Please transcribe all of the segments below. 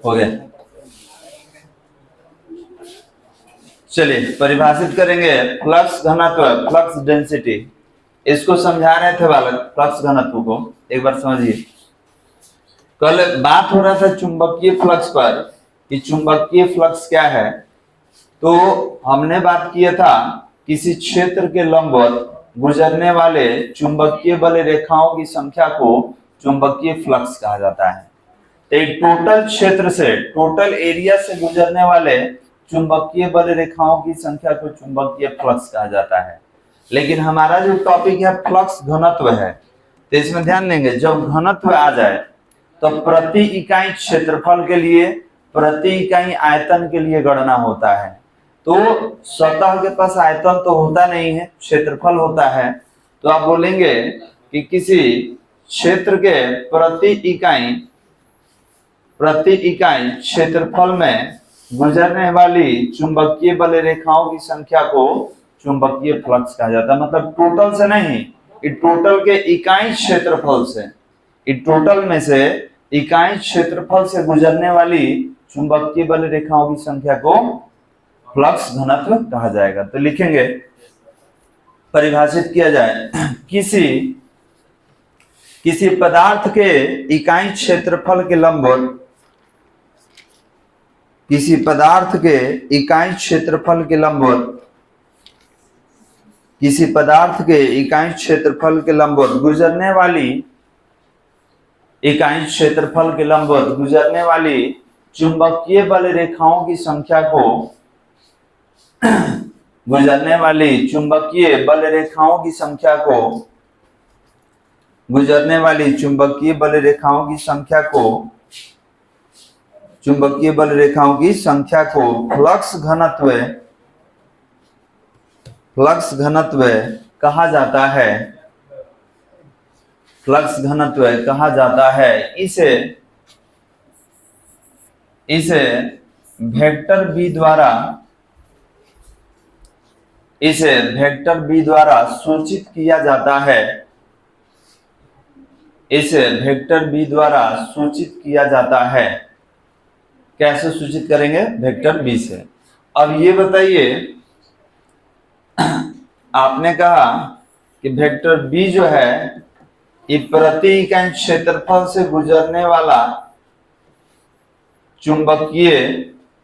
हो गया। चलिए परिभाषित करेंगे फ्लक्स घनत्व, फ्लक्स डेंसिटी। इसको समझा रहे थे बालक, फ्लक्स घनत्व को एक बार समझिए। कल बात हो रहा था चुंबकीय फ्लक्स पर कि चुंबकीय फ्लक्स क्या है। तो हमने बात किया था किसी क्षेत्र के लंबवत गुजरने वाले चुंबकीय बल रेखाओं की संख्या को चुंबकीय फ्लक्स कहा जाता है। तो एक टोटल क्षेत्र से, टोटल एरिया से गुजरने वाले चुंबकीय बल रेखाओं की संख्या को चुंबकीय फ्लक्स कहा जाता है। लेकिन हमारा जो टॉपिक है फ्लक्स घनत्व है, तो इसमें ध्यान देंगे जब घनत्व आ जाए तो प्रति इकाई क्षेत्रफल के लिए, प्रति इकाई आयतन के लिए गणना होता है। तो सतह के पास आयतन तो होता नहीं है, क्षेत्रफल होता है। तो आप बोलेंगे कि किसी क्षेत्र के प्रति इकाई क्षेत्रफल में गुजरने वाली चुंबकीय बल रेखाओं की संख्या को चुंबकीय फ्लक्स कहा जाता है। मतलब टोटल से नहीं, टोटल के इकाई क्षेत्रफल से, टोटल में से इकाई क्षेत्रफल से गुजरने वाली चुंबकीय बल रेखाओं की संख्या को फ्लक्स घनत्व कहा जाएगा। तो लिखेंगे, परिभाषित किया जाए, किसी पदार्थ के इकाई क्षेत्रफल के लंबवत, किसी पदार्थ के इकाई क्षेत्रफल के लंबवत, किसी पदार्थ के इकाई क्षेत्रफल के लंबवत गुजरने वाली, इकाई क्षेत्रफल के लंबवत गुजरने वाली चुंबकीय बल रेखाओं की संख्या को, गुजरने वाली चुंबकीय बल रेखाओं की संख्या को, गुजरने वाली चुंबकीय बल रेखाओं की संख्या को, चुंबकीय बल रेखाओं की संख्या को फ्लक्स घनत्व, फ्लक्स घनत्व कहा जाता है। फ्लक्स घनत्व कहा जाता है। इसे वेक्टर बी द्वारा, इसे वेक्टर बी द्वारा सूचित किया जाता है। इसे वेक्टर बी द्वारा सूचित किया जाता है। कैसे सूचित करेंगे? वेक्टर बी से। अब ये बताइए, आपने कहा कि वेक्टर बी जो है ये प्रति इकाई क्षेत्रफल से गुजरने वाला चुंबकीय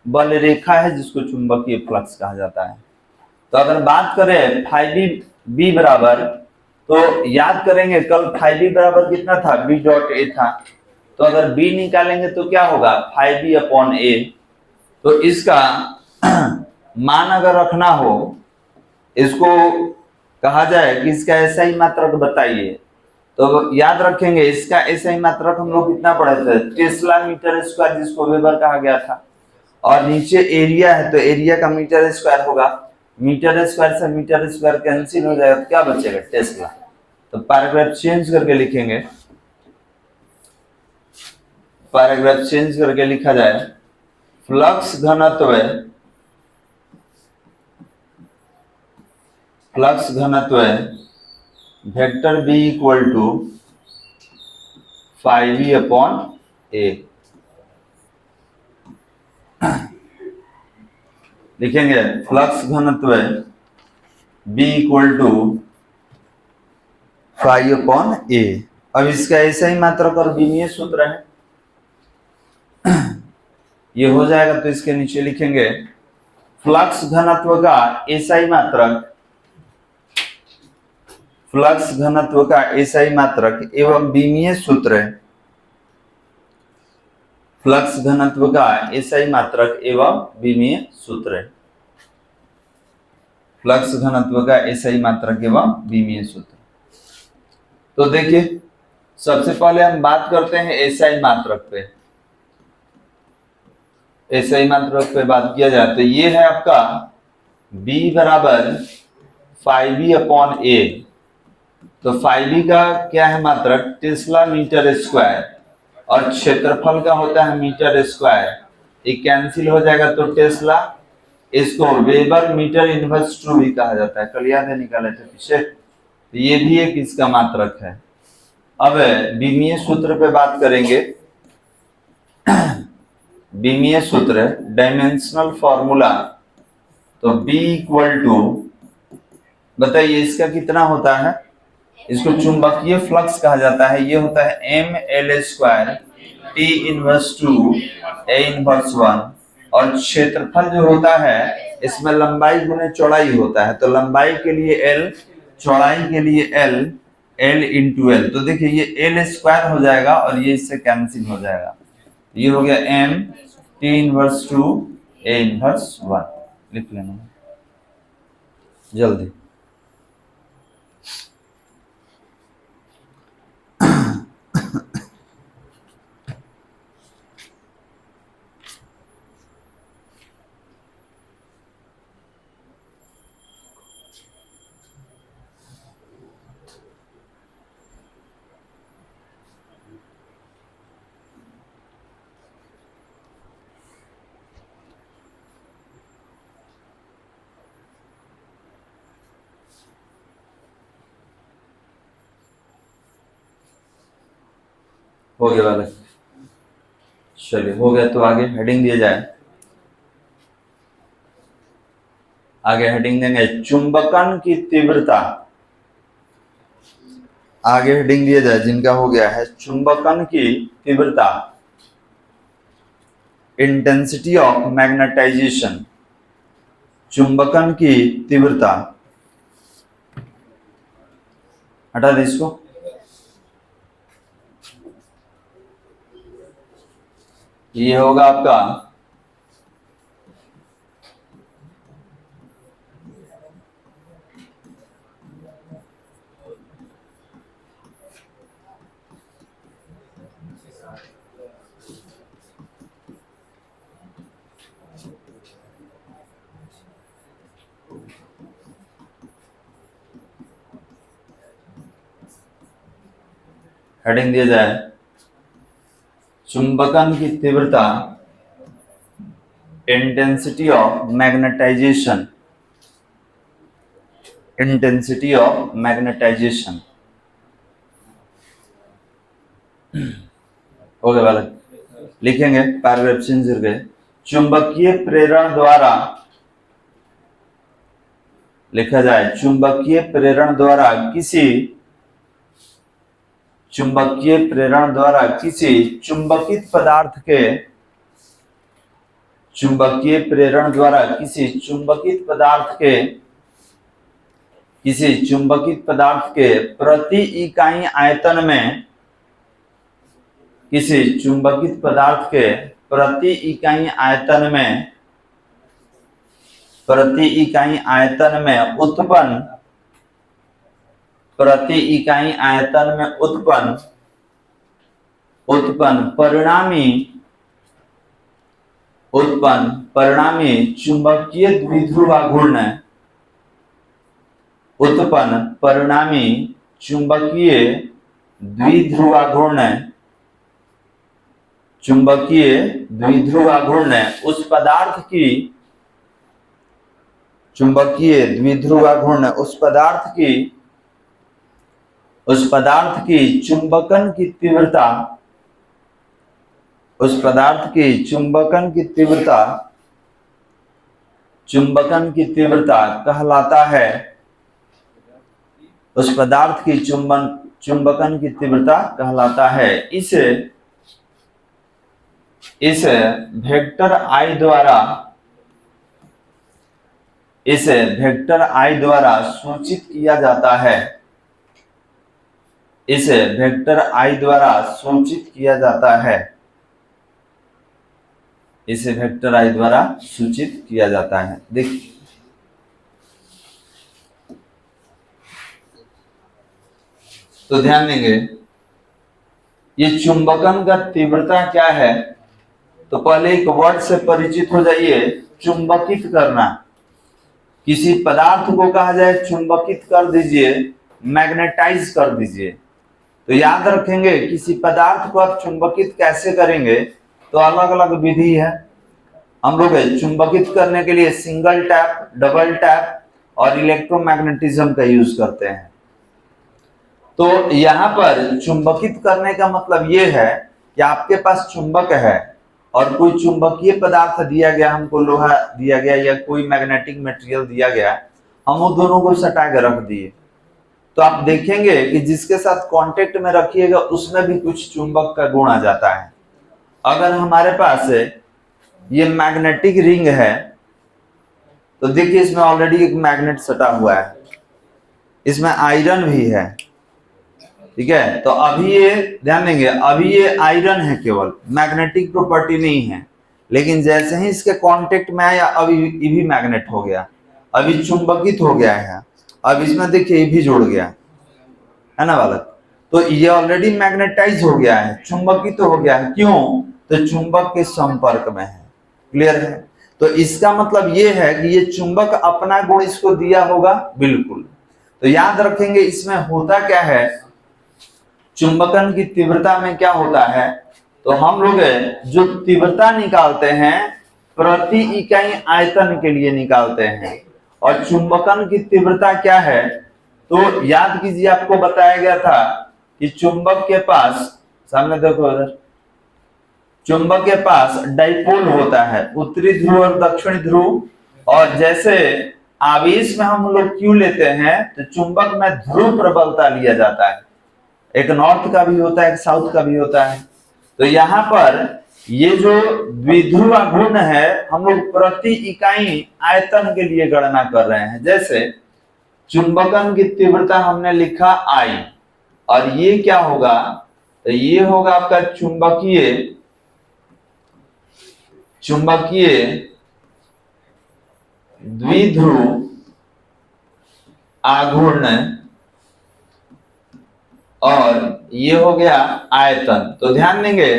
बल रेखा है जिसको चुंबकीय फ्लक्स कहा जाता है। तो अगर बात करें फाई बी बराबर, तो याद करेंगे कल फाई बी बराबर कितना था? बी डॉट ए था। तो अगर बी निकालेंगे तो क्या होगा? फाई बी अपॉन ए। तो इसका मान अगर रखना हो, इसको कहा जाए कि इसका एसआई मात्रक बताइए, तो याद रखेंगे इसका एसआई मात्रक हम लोग कितना पढ़े थे? टेस्ला मीटर स्क्वायर, जिसको वेबर कहा गया था। और नीचे एरिया है तो एरिया का मीटर स्क्वायर होगा। मीटर स्क्वायर से मीटर स्क्वायर कैंसिल हो जाएगा तो क्या बचेगा? टेस्ला। तो पैराग्राफ चेंज करके लिखेंगे, पैराग्राफ चेंज करके लिखा जाए, फ्लक्स घनत्व, फ्लक्स घनत्व vector B equal to phi B upon A. लिखेंगे फ्लक्स घनत्व B equal to phi upon A. अब इसका ऐसा ही मात्रक और विमीय सूत्र है, ये हो जाएगा। तो इसके नीचे लिखेंगे फ्लक्स घनत्व का एसआई मात्रक, फ्लक्स घनत्व का एसआई मात्रक एवं विमीय सूत्र, फ्लक्स घनत्व का एसआई मात्रक एवं विमीय सूत्र, फ्लक्स घनत्व का एसआई मात्रक एवं विमीय सूत्र। तो देखिए, सबसे पहले हम बात करते हैं एसआई मात्रक पे। एसआई मात्रक पे बात किया जाए तो ये है आपका B बराबर फाई बी अपॉन ए। तो फाई बी का क्या है मात्रक? टेस्ला मीटर स्क्वायर, और क्षेत्रफल का होता है मीटर स्क्वायर। ये कैंसिल हो जाएगा तो टेस्ला, इसको वेबर मीटर इनवर्स टू भी कहा जाता है, कल याद है निकाले थे पीछे। तो ये भी एक इसका मात्रक है। अब विमीय सूत्र पे बात करेंगे। बीमीय सूत्र, डायमेंशनल फॉर्मूला, तो B इक्वल टू, बताइए इसका कितना होता है, इसको चुंबकीय फ्लक्स कहा जाता है, ये होता है ml² T inverse 2 A inverse 1, और क्षेत्रफल जो होता है इसमें लंबाई गुने चौड़ाई होता है, तो लंबाई के लिए L, चौड़ाई के लिए L, L इंटू L, तो देखिए ये L² हो जाएगा और ये इससे कैंसिल हो जाएगा, ये हो गया m T inverse 2 A inverse 1, लिख लेना जल्दी। हो गया वाला, चलिए हो गया, तो आगे हेडिंग दिया जाए। आगे हेडिंग देंगे चुंबकन की तीव्रता, आगे हेडिंग दिया जाए जिनका हो गया है चुंबकन की तीव्रता, इंटेंसिटी ऑफ मैग्नेटाइजेशन, चुंबकन की तीव्रता, हटा दे इसको, ये होगा आपका हेडिंग दिया जाए चुंबकन की तीव्रता, intensity of magnetization, intensity of magnetization, हो गया बालक, लिखेंगे पैराग्राफ चेंज करके, चुंबकीय प्रेरण द्वारा, लिखा जाए चुंबकीय प्रेरण द्वारा किसी, चुंबकीय प्रेरण द्वारा किसी चुंबकित पदार्थ के, चुंबकीय प्रेरण द्वारा किसी चुंबकित पदार्थ के, किसी चुंबकित पदार्थ के प्रति इकाई आयतन में, किसी चुंबकित पदार्थ के प्रति इकाई आयतन में, प्रति इकाई आयतन में उत्पन्न, प्रति इकाई आयतन में उत्पन्न, उत्पन्न परिणामी, उत्पन्न परिणामी चुंबकीय द्विध्रुव घूर्ण, उत्पन्न परिणामी चुंबकीय द्विध्रुव घूर्ण, चुंबकीय द्विध्रुव घूर्ण उस पदार्थ की, चुंबकीय द्विध्रुव घूर्ण उस पदार्थ की, उस पदार्थ की चुंबकन की तीव्रता, उस पदार्थ की चुंबकन की तीव्रता, चुंबकन की तीव्रता कहलाता है, उस पदार्थ की चुंबकन की तीव्रता कहलाता है। इसे वेक्टर आई द्वारा, इसे वेक्टर आई द्वारा सूचित किया जाता है, इसे वेक्टर आई द्वारा सूचित किया जाता है, इसे वेक्टर आई द्वारा सूचित किया जाता है। देखिए तो ध्यान देंगे ये चुंबकन का तीव्रता क्या है, तो पहले एक वर्ड से परिचित हो जाइए, चुंबकित करना, किसी पदार्थ को कहा जाए चुंबकित कर दीजिए, मैग्नेटाइज कर दीजिए, तो याद रखेंगे किसी पदार्थ को आप चुंबकित कैसे करेंगे, तो अलग अलग विधि है। हम लोग चुंबकित करने के लिए सिंगल टैप, डबल टैप और इलेक्ट्रोमैग्नेटिज्म का यूज करते हैं। तो यहाँ पर चुंबकित करने का मतलब ये है कि आपके पास चुंबक है, और कोई चुंबकीय पदार्थ दिया गया, हमको लोहा दिया गया या कोई मैग्नेटिक मटेरियल दिया गया, हम वो दोनों को सटा के रख दिए, तो आप देखेंगे कि जिसके साथ कांटेक्ट में रखिएगा उसमें भी कुछ चुंबक का गुण आ जाता है। अगर हमारे पास ये मैग्नेटिक रिंग है तो देखिए इसमें ऑलरेडी एक मैग्नेट सटा हुआ है, इसमें आयरन भी है, ठीक है। तो अभी ये ध्यान देंगे, अभी ये आयरन है, केवल मैग्नेटिक प्रॉपर्टी नहीं है, लेकिन जैसे ही इसके कांटेक्ट में आया अभी ये भी मैग्नेट हो गया, अभी चुंबकित हो गया है। अब इसमें देखिए ये भी जुड़ गया है ना बालक, तो ये ऑलरेडी मैग्नेटाइज हो गया है, चुंबकित हो गया है। क्यों? तो चुंबक के संपर्क में है। क्लियर है? तो इसका मतलब ये है कि ये चुंबक अपना गुण इसको दिया होगा, बिल्कुल। तो याद रखेंगे इसमें होता क्या है, चुंबकन की तीव्रता में क्या होता है, तो हम लोग जो तीव्रता निकालते हैं प्रति इकाई आयतन के लिए निकालते हैं, और चुंबकन की तीव्रता क्या है, तो याद कीजिए आपको बताया गया था कि चुंबक के पास, सामने देखो इधर, चुंबक के पास डाइपोल होता है, उत्तरी ध्रुव और दक्षिणी ध्रुव, और जैसे आवेश में हम लोग क्यों लेते हैं, तो चुंबक में ध्रुव प्रबलता लिया जाता है, एक नॉर्थ का भी होता है एक साउथ का भी होता है। तो यहाँ पर ये जो द्विध्रुव घूर्ण है हम लोग प्रति इकाई आयतन के लिए गणना कर रहे हैं। जैसे चुंबकन की तीव्रता हमने लिखा I, और ये क्या होगा, तो ये होगा आपका चुंबकीय द्विध्रुव आघूर्ण, और ये हो गया आयतन। तो ध्यान देंगे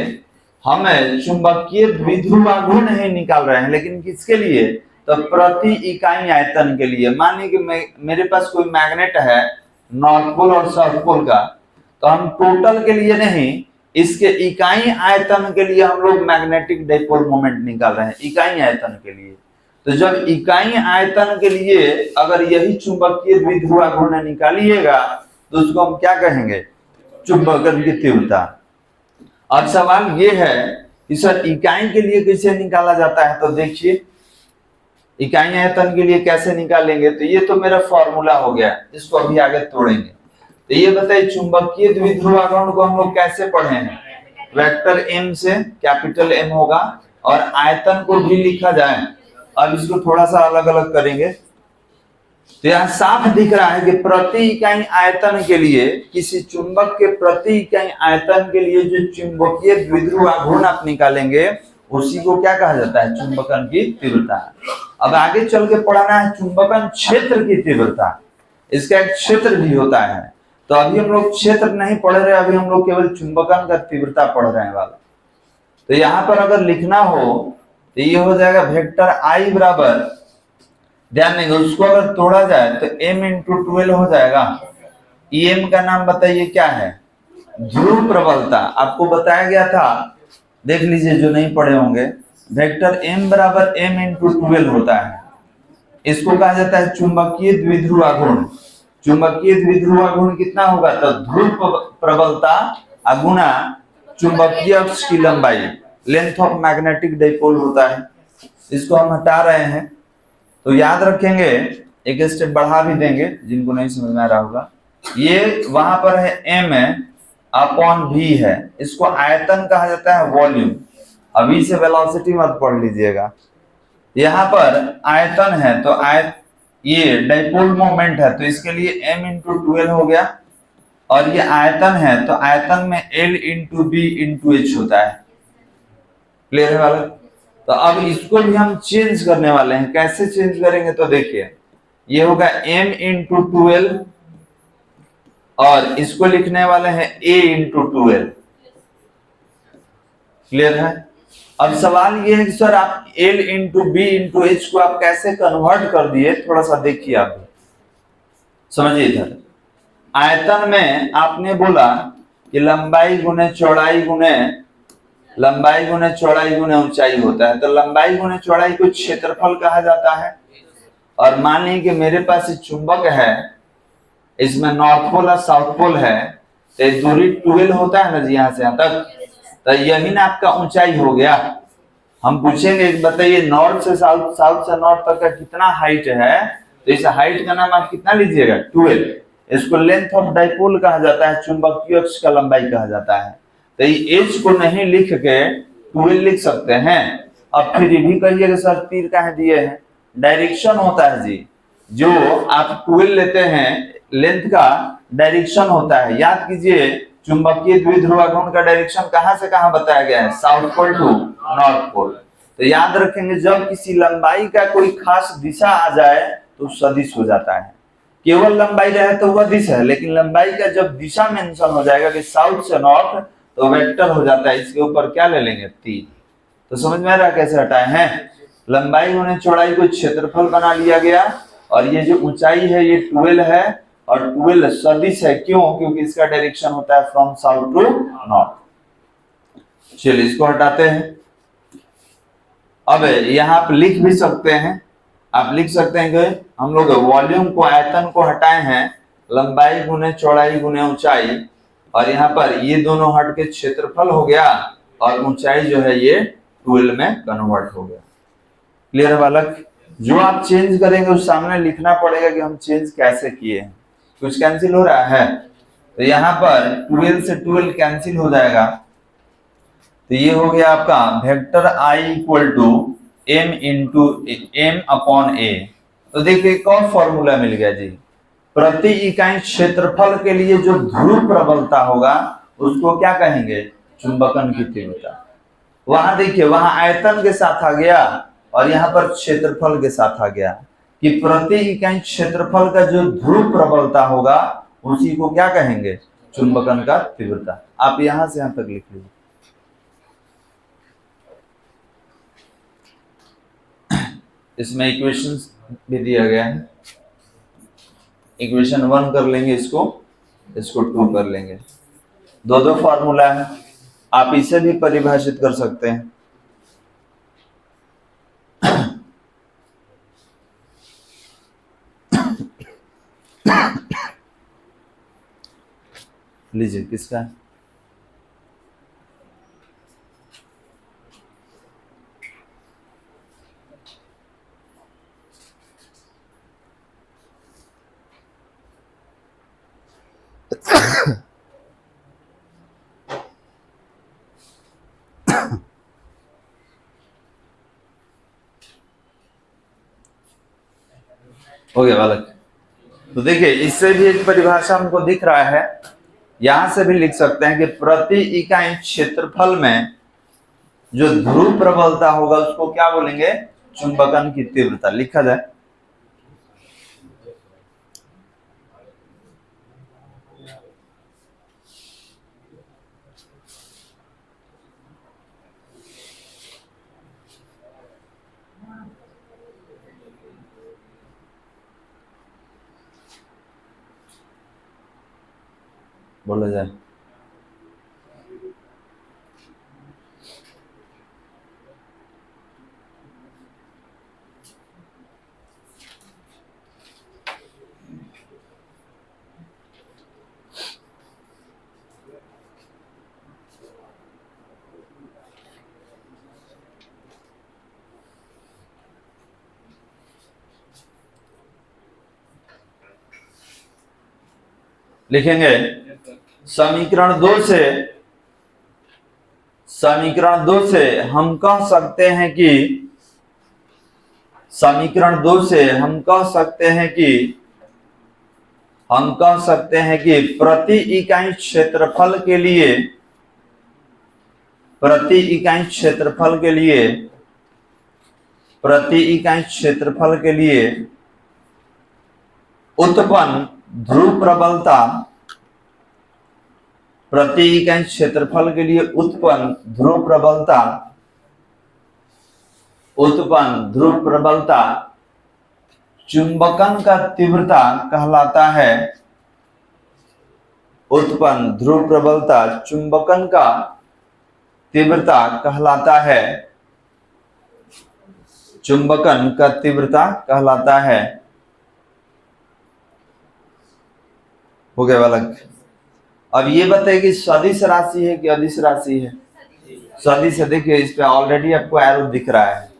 हमें चुंबकीय द्विध्रुव आघूर्ण ही निकाल रहे हैं, लेकिन किसके लिए, तो प्रति इकाई आयतन के लिए। मान लीजिए कि मेरे पास कोई मैग्नेट है नॉर्थ पोल और साउथ पोल का, तो हम टोटल के लिए नहीं, इसके इकाई आयतन के लिए हम लोग मैग्नेटिक डाइपोल मोमेंट निकाल रहे हैं, इकाई आयतन के लिए। तो जब इकाई आयतन के लिए अगर यही चुंबकीय द्विध्रुव आघूर्ण निकालिएगा तो उसको हम क्या कहेंगे, चुंबकन की तीव्रता। अब सवाल ये है कि सर इकाई के लिए कैसे निकाला जाता है, तो देखिए इकाई आयतन के लिए कैसे निकालेंगे, तो ये तो मेरा फॉर्मूला हो गया, इसको अभी आगे तोड़ेंगे। तो ये बताइए चुंबकीय द्विध्रुव आघूर्ण को हम लोग कैसे पढ़े हैं, वेक्टर M से, कैपिटल M होगा, और आयतन को भी लिखा जाए। अब इसको थोड़ा सा अलग अलग करेंगे, तो यहाँ साफ दिख रहा है कि प्रति इकाई आयतन के लिए, किसी चुंबक के प्रति इकाई आयतन के लिए जो चुंबकीय द्विध्रुव आघूर्ण आप निकालेंगे उसी को क्या कहा जाता है, चुंबकन की तीव्रता। अब आगे चल के पढ़ना है चुंबकन क्षेत्र की तीव्रता, इसका एक क्षेत्र भी होता है। तो अभी हम लोग क्षेत्र नहीं पढ़ रहे, अभी हम लोग केवल चुंबकन का तीव्रता पढ़ रहे हैं वाला। तो यहाँ पर अगर लिखना हो तो ये हो जाएगा वेक्टर I बराबर, ध्यान देंगे उसको अगर तोड़ा जाए तो m इंटू 12 हो जाएगा। EM का नाम बताइए क्या है, ध्रुव प्रबलता, आपको बताया गया था, देख लीजिए जो नहीं पढ़े होंगे। वेक्टर M बराबर m इंटू 12 होता है, इसको कहा जाता है चुंबकीय द्विध्रुव आघूर्ण। चुंबकीय द्विध्रुव आघूर्ण कितना होगा, तो ध्रुव प्रबलता गुणा चुंबकीय अक्ष की लंबाई, लेंथ ऑफ मैग्नेटिक डाइपोल होता है। इसको हम हटा रहे हैं, तो याद रखेंगे, एक स्टेप बढ़ा भी देंगे जिनको नहीं समझ में आ रहा होगा। ये वहां पर है m अपॉन v है, इसको आयतन कहा जाता है, वॉल्यूम। अभी से वेलोसिटी मत पढ़ लीजिएगा, यहाँ पर आयतन है तो ये डाइपोल मोमेंट है, तो इसके लिए m इंटू 12 हो गया, और ये आयतन है तो आयतन में L into B into H होता है। क्लियर है वाला? तो अब इसको भी हम चेंज करने वाले हैं, कैसे चेंज करेंगे, तो देखिए ये होगा m इंटू 12, और इसको लिखने वाले हैं a इंटू 12। क्लियर है? अब सवाल ये है कि सर आप L into B into H को आप कैसे कन्वर्ट कर दिए, थोड़ा सा देखिए, आप समझिए। इधर आयतन में आपने बोला कि लंबाई गुने चौड़ाई गुने ऊंचाई होता है, तो लंबाई गुने चौड़ाई को क्षेत्रफल कहा जाता है। और मान लीजिए कि मेरे पास एक चुंबक है, इसमें नॉर्थ पोल और साउथ पोल है, तो दूरी 12 होता है ना जी, यहाँ से यहाँ तक, तो यही ना आपका ऊंचाई हो गया। हम पूछेंगे बताइए नॉर्थ से साउथ, साउथ से नॉर्थ तक का कितना हाइट है, तो इस हाइट का नाम आप कितना लीजिएगा 12। इसको लेंथ ऑफ डाइपोल कहा जाता है, चुंबकीय अक्ष का लंबाई कहा जाता है। तो ये एच को नहीं लिख के 12 लिख सकते हैं। अब फिर ये भी कहिएगा सर तीर कहाँ दिए हैं, डायरेक्शन होता है जी, जो आप 12 लेते हैं लेंथ का डायरेक्शन होता है। याद कीजिए चुंबकीय द्विध्रुवाघूर्ण का डायरेक्शन कहां से कहां बताया गया है, south pole to north pole. तो याद रखेंगे जब किसी लंबाई का कोई खास दिशा आ जाए तो सदिश हो जाता है। केवल लंबाई रहे तो वह दिशा है, लेकिन लंबाई का जब दिशा मेंशन हो जाएगा कि साउथ से नॉर्थ तो वेक्टर हो जाता है। इसके ऊपर क्या ले लेंगे, तीर। तो समझ में आ रहा है कैसे हटाए हैं। लंबाई होने चौड़ाई को क्षेत्रफल बना लिया गया, और ये जो ऊंचाई है ये 12 है, और 12 सदिश है। क्यों, क्योंकि इसका डायरेक्शन होता है फ्रॉम साउथ टू नॉर्थ। चलिए इसको हटाते हैं। अब यहाँ आप लिख भी सकते हैं, आप लिख सकते हैं कि हम लोग वॉल्यूम को, आयतन को हटाए हैं, लंबाई गुने चौड़ाई गुने ऊंचाई, और यहाँ पर ये दोनों हट के क्षेत्रफल हो गया, और ऊंचाई जो है ये 12 में कन्वर्ट हो गया। क्लियर है बालक। जो आप चेंज करेंगे उस सामने लिखना पड़ेगा कि हम चेंज कैसे किए हैं। कुछ कैंसिल हो रहा है, तो यहाँ पर 12 से 12 कैंसिल हो जाएगा, तो ये हो गया आपका vector I equal to m upon a। तो देखिए एक और फॉर्मूला मिल गया जी, प्रति इकाई क्षेत्रफल के लिए जो ध्रुव प्रबलता होगा उसको क्या कहेंगे, चुंबकन की तीव्रता। वहां देखिए वहां आयतन के साथ आ गया, और यहाँ पर क्षेत्रफल के साथ आ गया कि प्रति इकाई क्षेत्रफल का जो ध्रुव प्रबलता होगा उसी को क्या कहेंगे, चुंबकन का तीव्रता। आप यहां से यहां तक लिख लीजिए। इसमें इक्वेशंस भी दिया गया है, इक्वेशन 1 कर लेंगे, इसको 2 कर लेंगे। दो फार्मूला है, आप इसे भी परिभाषित कर सकते हैं। लीजिए किसका है, हो गया बालक। तो देखिए इससे भी एक परिभाषा हमको दिख रहा है, यहां से भी लिख सकते हैं कि प्रति इकाई क्षेत्रफल में जो ध्रुव प्रबलता होगा उसको क्या बोलेंगे, चुंबकन की तीव्रता। लिखा जाए बोला जाए, लिखेंगे समीकरण 2 से हम कह सकते हैं कि समीकरण 2 से हम कह सकते हैं कि प्रति इकाई क्षेत्रफल के लिए उत्पन्न ध्रुव प्रबलता, प्रति इकाई क्षेत्रफल के लिए उत्पन्न ध्रुव प्रबलता चुंबकन का तीव्रता कहलाता है। उत्पन्न ध्रुव प्रबलता चुंबकन का तीव्रता कहलाता है, चुंबकन का तीव्रता कहलाता है। हो गया बालक। अब ये बताइए कि सदिश राशि है कि अदिश राशि है, सदिश है, देखिए इस पे ऑलरेडी आपको एरो दिख रहा है।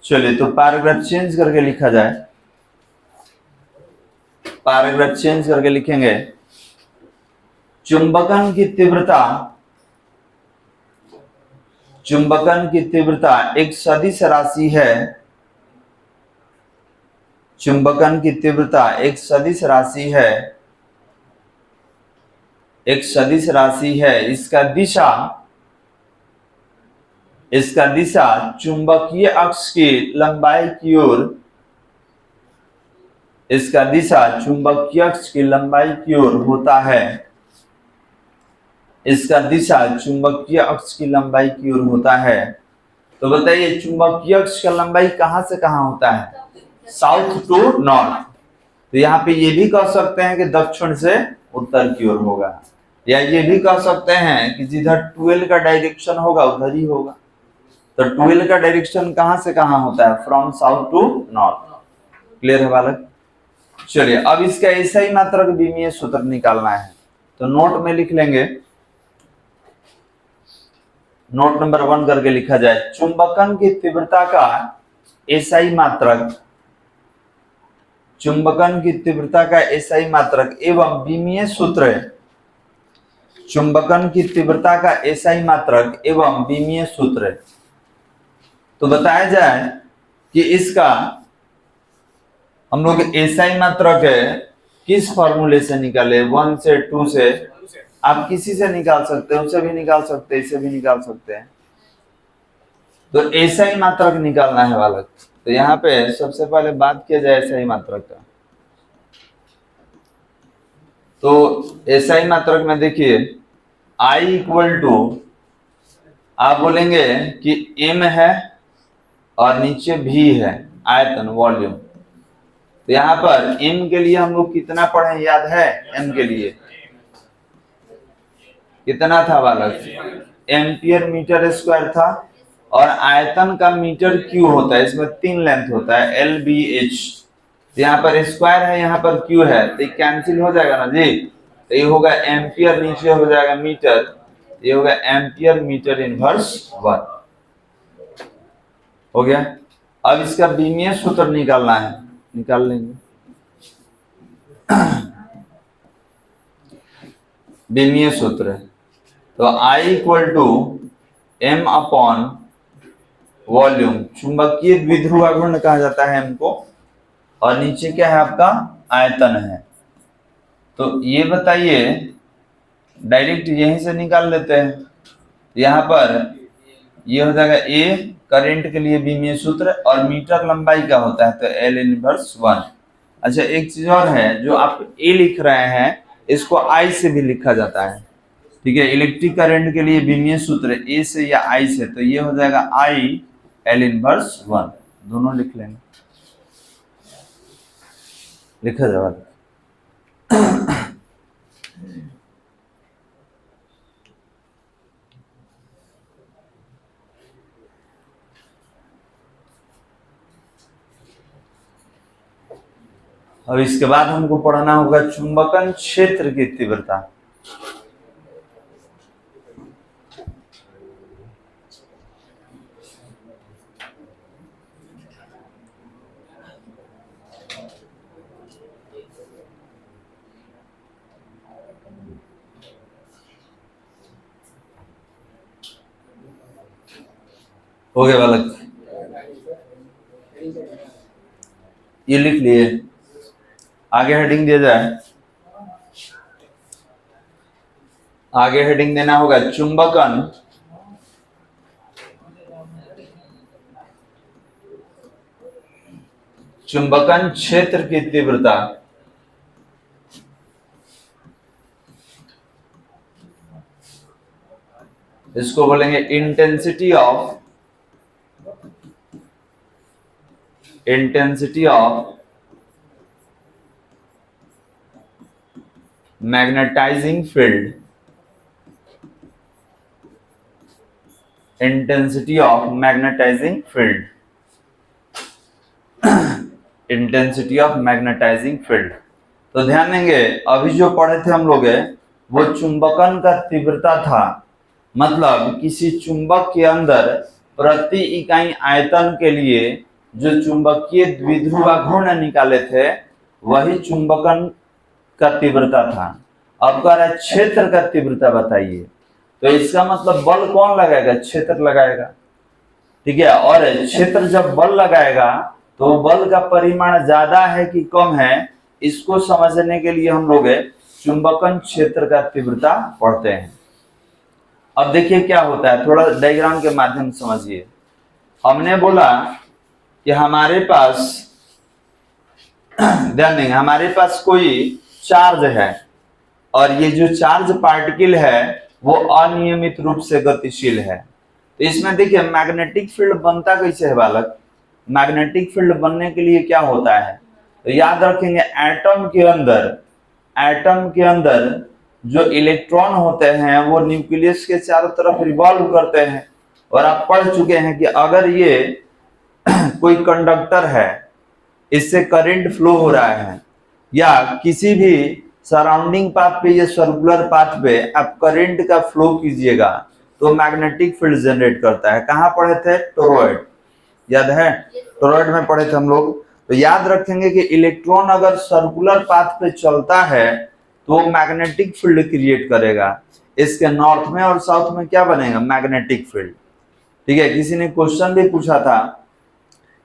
चलिए तो पैराग्राफ चेंज करके लिखा जाए। पैराग्राफ चेंज करके लिखेंगे, चुंबकन की तीव्रता, चुंबकन की तीव्रता एक सदिश राशि है। चुंबकन की तीव्रता एक सदिश राशि है, एक सदिश राशि है। इसका दिशा, इसका दिशा चुंबकीय अक्ष की लंबाई की ओर, इसका दिशा चुंबकीय अक्ष की लंबाई की ओर होता है। इसका दिशा चुंबकीय अक्ष की लंबाई की ओर होता है। तो बताइए चुंबकीय अक्ष का लंबाई कहां से कहां होता है? South to north. तो यहाँ पे ये भी कह सकते हैं कि दक्षिण से उत्तर की ओर होगा, या ये भी कह सकते हैं कि जिधर 12 का डायरेक्शन होगा उधर ही होगा। तो 12 का डायरेक्शन कहां से कहां होता है? From south to north. Clear है बालक? चलिए अब इसका ऐसा ही मात्रक विमीय सूत्र निकालना है। तो नोट में लिख लेंगे, नोट नंबर 1 करके लिखा जाए, चुंबकन की तीव्रता का एसआई मात्रक, चुंबकन की तीव्रता का एसआई मात्रक एवं विमीय सूत्र, चुंबकन की तीव्रता का एसआई मात्रक एवं विमीय सूत्र। तो बताया जाए कि इसका हम लोग एसआई मात्रक है किस फॉर्मूले से निकाले? 1 से 2 से, आप किसी से निकाल सकते हैं, उससे भी निकाल सकते हैं, इससे भी निकाल सकते हैं। तो एसआई मात्रक निकालना है बालक। तो यहाँ पे सबसे पहले बात किया जाए एसआई मात्रक का। तो एसआई मात्रक में देखिए I इक्वल टू, आप बोलेंगे कि M है और नीचे V है, आयतन वॉल्यूम। तो यहाँ पर M के लिए हम लोग कितना पढ़े याद है? M के लिए कितना था बालक? एम्पियर मीटर स्क्वायर था। और आयतन का मीटर क्यू होता है, इसमें 3 लेंथ होता है LBH। तो यहाँ पर स्क्वायर है, यहाँ पर क्यू है, तो कैंसिल हो जाएगा ना जी। तो ये होगा एम्पियर, नीचे हो जाएगा मीटर, ये होगा एम्पियर मीटर इनवर्स 1 हो गया। अब इसका विमीय सूत्र निकालना है, निकाल लेंगे। विमीय सूत्र, तो I equal to M upon volume, चुंबकीय द्विध्रुव आघूर्ण कहा जाता है M को, और नीचे क्या है आपका? आयतन है। तो ये बताइए, डायरेक्ट यहीं से निकाल लेते हैं। यहाँ पर ये हो जाएगा A, करंट के लिए विमीय सूत्र, और मीटर लंबाई का होता है तो L इनवर्स 1। अच्छा एक चीज और है, जो आप A लिख रहे हैं इसको I से भी लिखा जाता है, ठीक है। इलेक्ट्रिक करंट के लिए विमीय सूत्र A से या I से, तो ये हो जाएगा I L इनवर्स 1, दोनों लिख लेंगे। लिखा जाएगा। अब इसके बाद हमको पढ़ना होगा चुंबकन क्षेत्र की तीव्रता। हो गया बालक? ये लिख लिए, आगे हेडिंग दिया जाए। आगे हेडिंग देना होगा चुंबकन, चुंबकन क्षेत्र की तीव्रता, इसको बोलेंगे intensity of, intensity of magnetizing field, intensity of magnetizing field, intensity of magnetizing field. तो ध्यान देंगे, अभी जो पढ़े थे हम लोग वो चुंबकन का तीव्रता था, मतलब किसी चुंबक के अंदर प्रति इकाई आयतन के लिए जो चुंबकीय द्विध्रुव घूर्ण निकाले थे वही चुंबकन का तीव्रता था। अब कह रहा है क्षेत्र का तीव्रता बताइए, तो इसका मतलब बल कौन लगाएगा? क्षेत्र लगाएगा, ठीक है। और क्षेत्र जब बल लगाएगा तो बल का परिमाण ज्यादा है कि कम है, इसको समझने के लिए हम लोग चुंबकन क्षेत्र का तीव्रता पढ़ते हैं। अब देखिए क्या होता है, थोड़ा डायग्राम के माध्यम से समझिए। हमने बोला कि हमारे पास ध्यान देंगे, हमारे पास कोई चार्ज है और ये जो चार्ज पार्टिकल है वो अनियमित रूप से गतिशील है। तो इसमें देखिए मैग्नेटिक फील्ड बनता कैसे है बालक? मैग्नेटिक फील्ड बनने के लिए क्या होता है? तो याद रखेंगे एटम के अंदर जो इलेक्ट्रॉन होते हैं वो न्यूक्लियस के चारों तरफ रिवॉल्व करते हैं। और आप पढ़ चुके हैं कि अगर ये कोई कंडक्टर है, इससे करंट फ्लो हो रहा है, या किसी भी सराउंडिंग पाथ पे या सर्कुलर पाथ पे आप करंट का फ्लो कीजिएगा तो मैग्नेटिक फील्ड जनरेट करता है। कहाँ पढ़े थे? टोरॉइड, याद है? टोरॉइड में पढ़े थे हम लोग। तो याद रखेंगे कि इलेक्ट्रॉन अगर सर्कुलर पाथ पे चलता है तो मैग्नेटिक फील्ड क्रिएट करेगा। इसके नॉर्थ में और साउथ में क्या बनेगा? मैग्नेटिक फील्ड, ठीक है। किसी ने क्वेश्चन भी पूछा था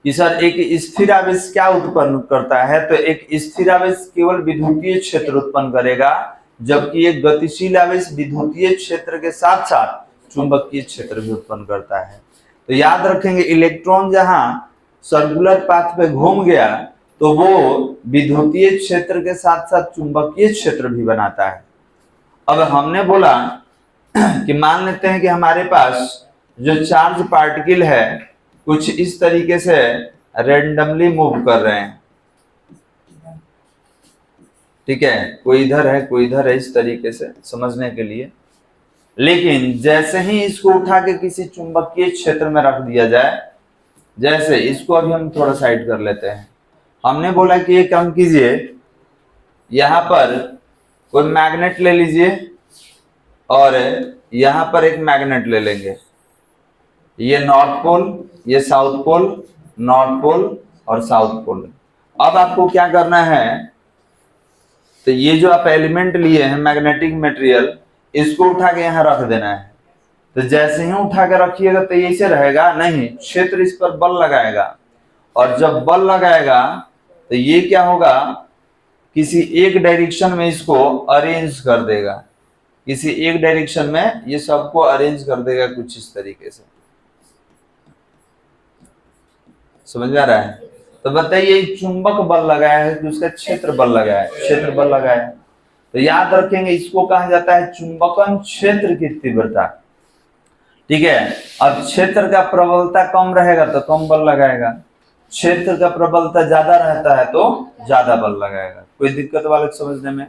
कि सर एक स्थिर आवेश क्या उत्पन्न करता है? तो एक स्थिर आवेश केवल विद्युतीय क्षेत्र उत्पन्न करेगा, जबकि एक गतिशील आवेश विद्युतीय क्षेत्र के साथ साथ चुंबकीय क्षेत्र भी उत्पन्न करता है। तो याद रखेंगे इलेक्ट्रॉन जहां सर्कुलर पाथ पे घूम गया तो वो विद्युतीय क्षेत्र के साथ साथ चुंबकीय क्षेत्र भी बनाता है। अब हमने बोला कि मान लेते हैं कि हमारे पास जो चार्ज पार्टिकल है कुछ इस तरीके से रेंडमली मूव कर रहे हैं, ठीक है। कोई इधर है कोई इधर है, इस तरीके से समझने के लिए। लेकिन जैसे ही इसको उठा के किसी चुंबकीय क्षेत्र में रख दिया जाए, जैसे इसको अभी हम थोड़ा साइड कर लेते हैं, हमने बोला कि एक काम कीजिए, यहां पर कोई मैग्नेट ले लीजिए और यहां पर एक मैग्नेट ले लेंगे। ये नॉर्थ पोल, ये साउथ पोल, नॉर्थ पोल और साउथ पोल। अब आपको क्या करना है, तो ये जो आप एलिमेंट लिए हैं मैग्नेटिक मटेरियल, इसको उठा के यहाँ रख देना है। तो जैसे ही उठा के रखिएगा तो ये ऐसे रहेगा नहीं, क्षेत्र इस पर बल लगाएगा, और जब बल लगाएगा तो ये क्या होगा, किसी एक डायरेक्शन में इसको अरेंज कर देगा। किसी एक डायरेक्शन में ये सबको अरेंज कर देगा कुछ इस तरीके से। समझ में आ रहा है? तो बताइए चुंबक बल लगाया है कि उसका क्षेत्र बल लगाया है? क्षेत्र बल लगाया है। तो याद रखेंगे इसको कहा जाता है चुंबकन क्षेत्र की तीव्रता, ठीक है। अब क्षेत्र का प्रबलता कम रहेगा तो कम बल लगाएगा, क्षेत्र का प्रबलता ज्यादा रहता है तो ज्यादा बल लगाएगा। कोई दिक्कत वाले समझने में?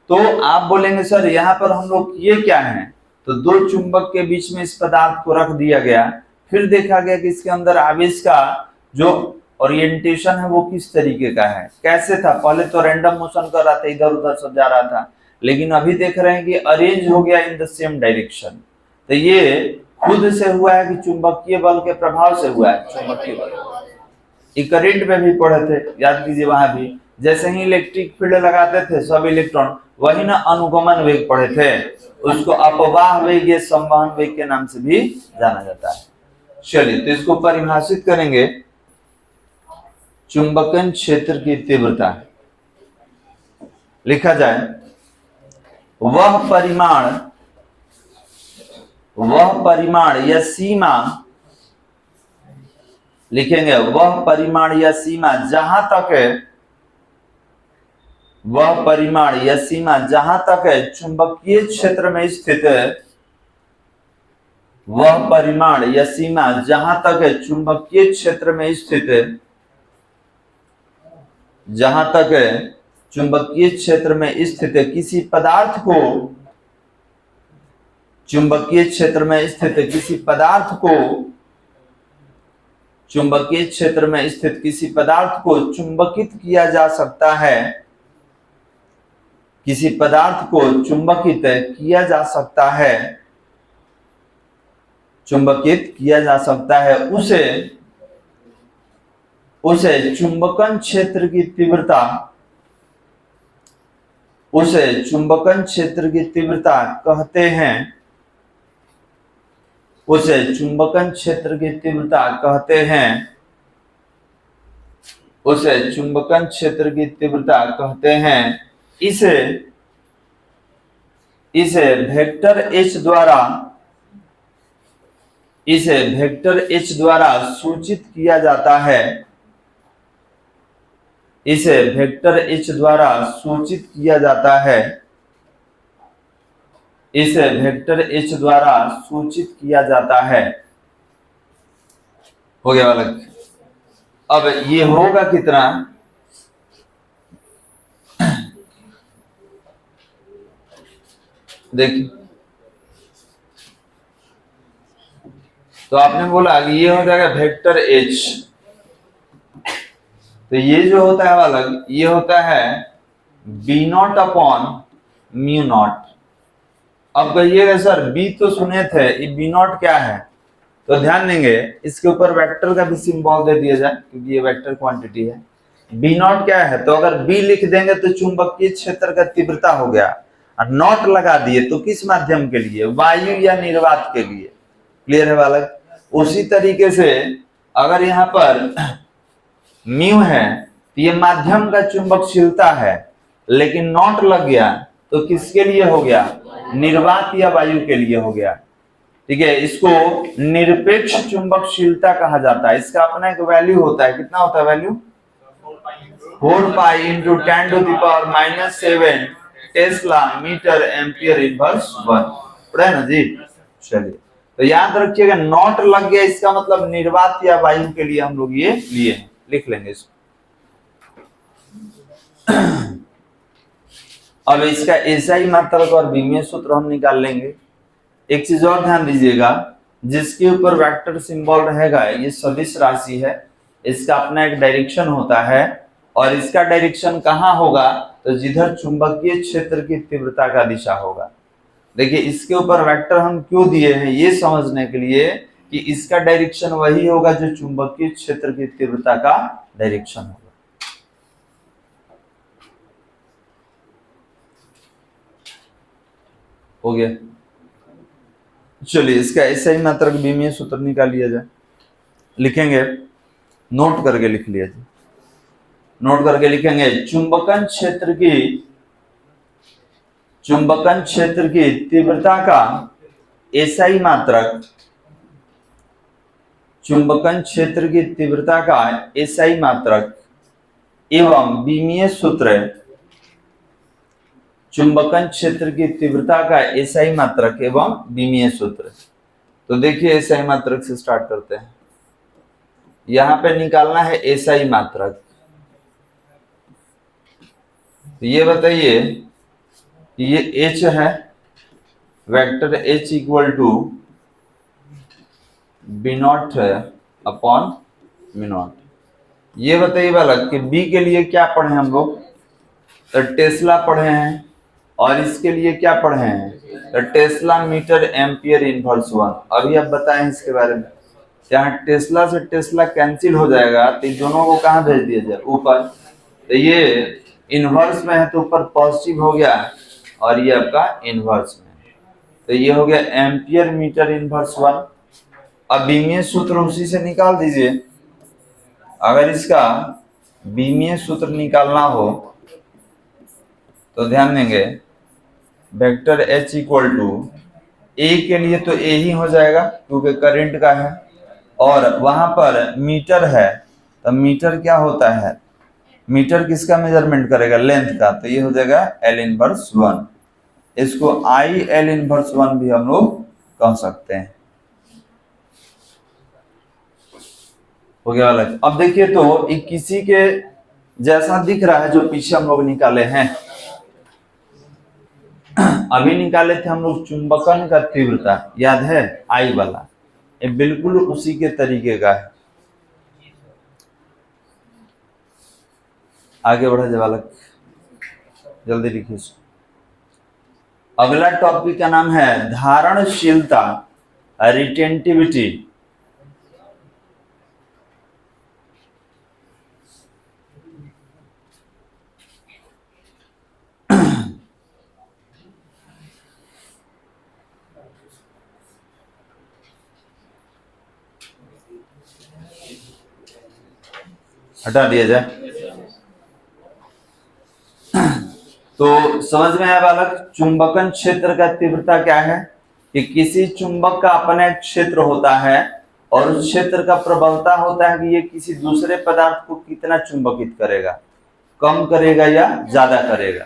तो आप बोलेंगे सर यहाँ पर हम लोग ये क्या है, तो दो चुंबक के बीच में इस पदार्थ को रख दिया गया, फिर देखा गया कि इसके अंदर आवेश का जो ओरिएंटेशन है वो किस तरीके का है, कैसे था। पहले तो रैंडम मोशन कर रहा था, इधर उधर सब जा रहा था, लेकिन अभी देख रहे हैं कि अरेंज हो गया इन द सेम डायरेक्शन। तो ये खुद से हुआ है कि चुंबकीय बल के प्रभाव से हुआ है। चुंबकीय बल करंट में भी पढ़े थे, याद कीजिए वहां भी, जैसे ही इलेक्ट्रिक फील्ड लगाते थे सब इलेक्ट्रॉन, वही ना अनुगमन वेग पढ़े थे, उसको अपवाह वेग या संवहन वेग के नाम से भी जाना जाता है। चलिए तो इसको परिभाषित करेंगे, चुंबकन क्षेत्र की तीव्रता लिखा जाए वह परिमाण या सीमा, लिखेंगे वह परिमाण या सीमा जहां तक चुंबकीय क्षेत्र में स्थित, वह परिमाण या सीमा जहां तक चुंबकीय क्षेत्र में स्थित, जहां तक चुंबकीय क्षेत्र में स्थित किसी पदार्थ को, चुंबकीय क्षेत्र में स्थित किसी पदार्थ को, चुंबकीय क्षेत्र में स्थित किसी पदार्थ को चुंबकित किया जा सकता है, किसी पदार्थ को चुंबकित किया जा सकता है, चुंबकित किया जा सकता है, उसे चुंबकन क्षेत्र की तीव्रता, उसे चुंबकन क्षेत्र की तीव्रता कहते हैं, उसे चुंबकन क्षेत्र की तीव्रता कहते हैं, उसे चुंबकन क्षेत्र की तीव्रता कहते हैं। इसे वेक्टर H द्वारा, इसे वेक्टर H द्वारा सूचित किया जाता है, इसे वेक्टर H द्वारा सूचित किया जाता है, इसे वेक्टर H द्वारा सूचित किया जाता है। हो गया बालक। अब ये होगा कितना, देखिए, तो आपने बोला कि ये हो जाएगा वेक्टर H, तो ये जो होता है बालक, ये होता है B naught upon mu naught. अब कहिएगा सर बी तो सुने थे, ये बी नॉट क्या है, तो ध्यान देंगे इसके ऊपर वेक्टर का भी सिंबल दे दिया जाए, क्योंकि ये वेक्टर क्वांटिटी है। बी नॉट क्या है, तो अगर बी लिख देंगे तो चुंबकीय क्षेत्र का तीव्रता हो गया, और नॉट लगा दिए तो किस माध्यम के लिए, वायु या निर्वात के लिए। क्लियर है बालक। उसी तरीके से अगर यहाँ पर म्यू है तो ये माध्यम का चुंबकशीलता है, लेकिन नॉट लग गया तो किसके लिए हो गया, निर्वात या वायु के लिए हो गया। ठीक है, इसको निरपेक्ष चुंबकशीलता कहा जाता है। इसका अपना एक वैल्यू होता है, कितना होता है value, 4 pi into 10 to the power -7 tesla metre ampere inverse 1, पढ़ा ना जी। चलिए, तो याद रखिएगा नॉट लग गया इसका मतलब निर्वात या वायु के लिए हम लोग ये लिए हैं, लिख लेंगे इसको। अब इसका एसआई मात्रक और विमीय सूत्र हम निकाल लेंगे। एक चीज और ध्यान दीजिएगा, जिसके ऊपर वेक्टर सिंबल रहेगा ये सदिश राशि है, इसका अपना एक डायरेक्शन होता है, और इसका डायरेक्शन कहाँ होगा, तो जिधर चुंबकीय क्षेत्र की तीव्रता का दिशा होगा। देखिए इसके ऊपर वेक्टर हम क्यों दिए हैं, ये समझने के लिए कि इसका डायरेक्शन वही होगा जो चुंबकीय क्षेत्र की तीव्रता का डायरेक्शन होगा। हो गया। चलिए इसका ऐसा ही मात्रक विमीय सूत्र निकाल लिया जाए। लिखेंगे, नोट करके लिख लिया जाए, नोट करके लिखेंगे, चुंबकन क्षेत्र की तीव्रता का एसआई मात्रक, चुंबकन क्षेत्र की तीव्रता का एसआई मात्रक एवं विमीय सूत्र, चुंबकन क्षेत्र की तीव्रता का एसआई मात्रक एवं विमीय सूत्र। तो देखिए एसआई मात्रक से स्टार्ट करते हैं। यहां पे निकालना है एसआई मात्रक। तो ये बताइए कि ये H है, vector H equal to B naught है अपॉन म्यू नॉट। ये बताइए बालक कि B के लिए क्या पढ़े हम लोग, तो टेस्ला पढ़े हैं, और इसके लिए क्या पढ़े हैं, तो टेस्ला मीटर एम्पियर इनवर्स 1। अभी आप बताएं इसके बारे में। यहाँ टेस्ला से टेस्ला कैंसिल हो जाएगा, तो दोनों को कहाँ भेज दिया जाए, ऊपर। तो ये इनवर्स में है तो ऊपर पॉजिटिव हो गया, और ये आपका इनवर्स में, तो ये हो गया एम्पियर मीटर इनवर्स 1। अब विमीय सूत्र उसी से निकाल दीजिए। अगर इसका विमीय सूत्र निकालना हो तो ध्यान देंगे, वेक्टर H इक्वल टू ए के लिए तो ए ही हो जाएगा क्योंकि करंट का है, और वहां पर मीटर है तो मीटर क्या होता है, मीटर किसका मेजरमेंट करेगा, लेंथ का, तो ये हो जाएगा L इनवर्स 1। इसको I L इनवर्स 1 भी हम लोग कह सकते हैं। हो गया अलग। अब देखिए तो ये किसी के जैसा दिख रहा है जो पीछे हम लोग निकाले हैं। अभी निकाले थे हम लोग चुंबकन का तीव्रता, याद है, I वाला, ये बिल्कुल उसी के तरीके का है। आगे बढ़ा जाए बालक, जल्दी लिखिए। अगला टॉपिक का नाम है धारणशीलता। रिटेंटिविटी, हटा दिया जाए। तो समझ में आया बालक, चुंबकन क्षेत्र का तीव्रता क्या है कि किसी चुंबक का अपना एक क्षेत्र होता है और उस क्षेत्र का प्रबलता होता है कि ये किसी दूसरे पदार्थ को कितना चुंबकित करेगा, कम करेगा या ज्यादा करेगा।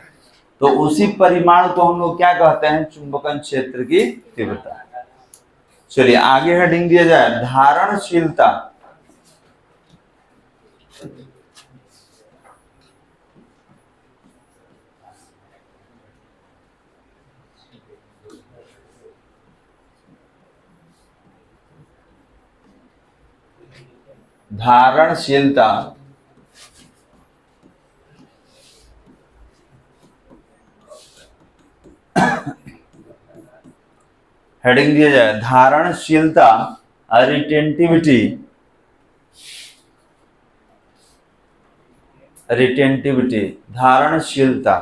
तो उसी परिमाण को हम लोग क्या कहते हैं, चुंबकन क्षेत्र की तीव्रता। चलिए आगे हेडिंग दिया जाए धारणशीलता। धारणशीलता हेडिंग दिया जाए धारणशीलता, रिटेंटिविटी, रिटेंटिविटी, धारणशीलता।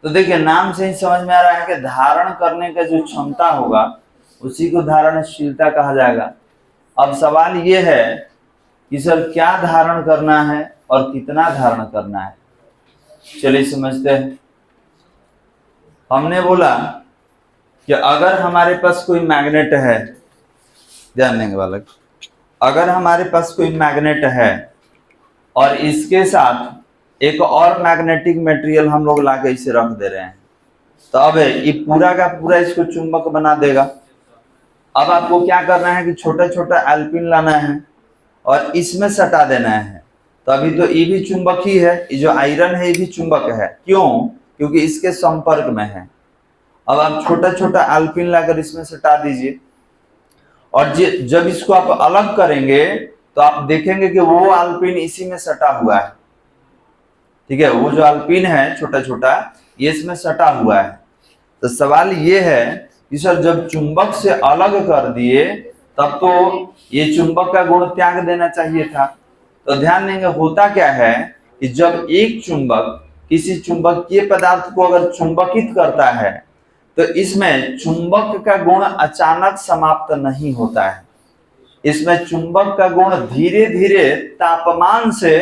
तो देखिए नाम से ही समझ में आ रहा है कि धारण करने का जो क्षमता होगा उसी को धारणशीलता कहा जाएगा। अब सवाल ये है कि सर क्या धारण करना है और कितना धारण करना है। चलिए समझते हैं। हमने बोला कि अगर हमारे पास कोई मैग्नेट है, ध्यान देंगे बालक, अगर हमारे पास कोई मैग्नेट है और इसके साथ एक और मैग्नेटिक मटेरियल हम लोग लाके इसे रख दे रहे हैं, तो अब ये पूरा का पूरा इसको चुंबक बना देगा। अब आपको क्या करना है कि छोटा छोटा एल्पिन लाना है और इसमें सटा देना है। तो अभी तो ये भी चुंबक ही है, ये जो आयरन है ये भी चुंबक है। क्यों? क्योंकि इसके संपर्क में है। अब आप छोटा छोटा एल्पिन लाकर इसमें सटा दीजिए और जब इसको आप अलग करेंगे तो आप देखेंगे कि वो एल्पिन इसी में सटा हुआ है। ठीक है, वो जो एल्पिन है छोटा छोटा ये इसमें सटा हुआ है। तो सवाल ये है कि सर जब चुंबक से अलग कर दिए तब तो ये चुंबक का गुण त्याग देना चाहिए था। तो ध्यान देंगे होता क्या है कि जब एक चुंबक किसी चुंबकीय पदार्थ को अगर चुंबकित करता है तो इसमें चुंबक का गुण अचानक समाप्त नहीं होता है। इसमें चुंबक का गुण धीरे धीरे तापमान से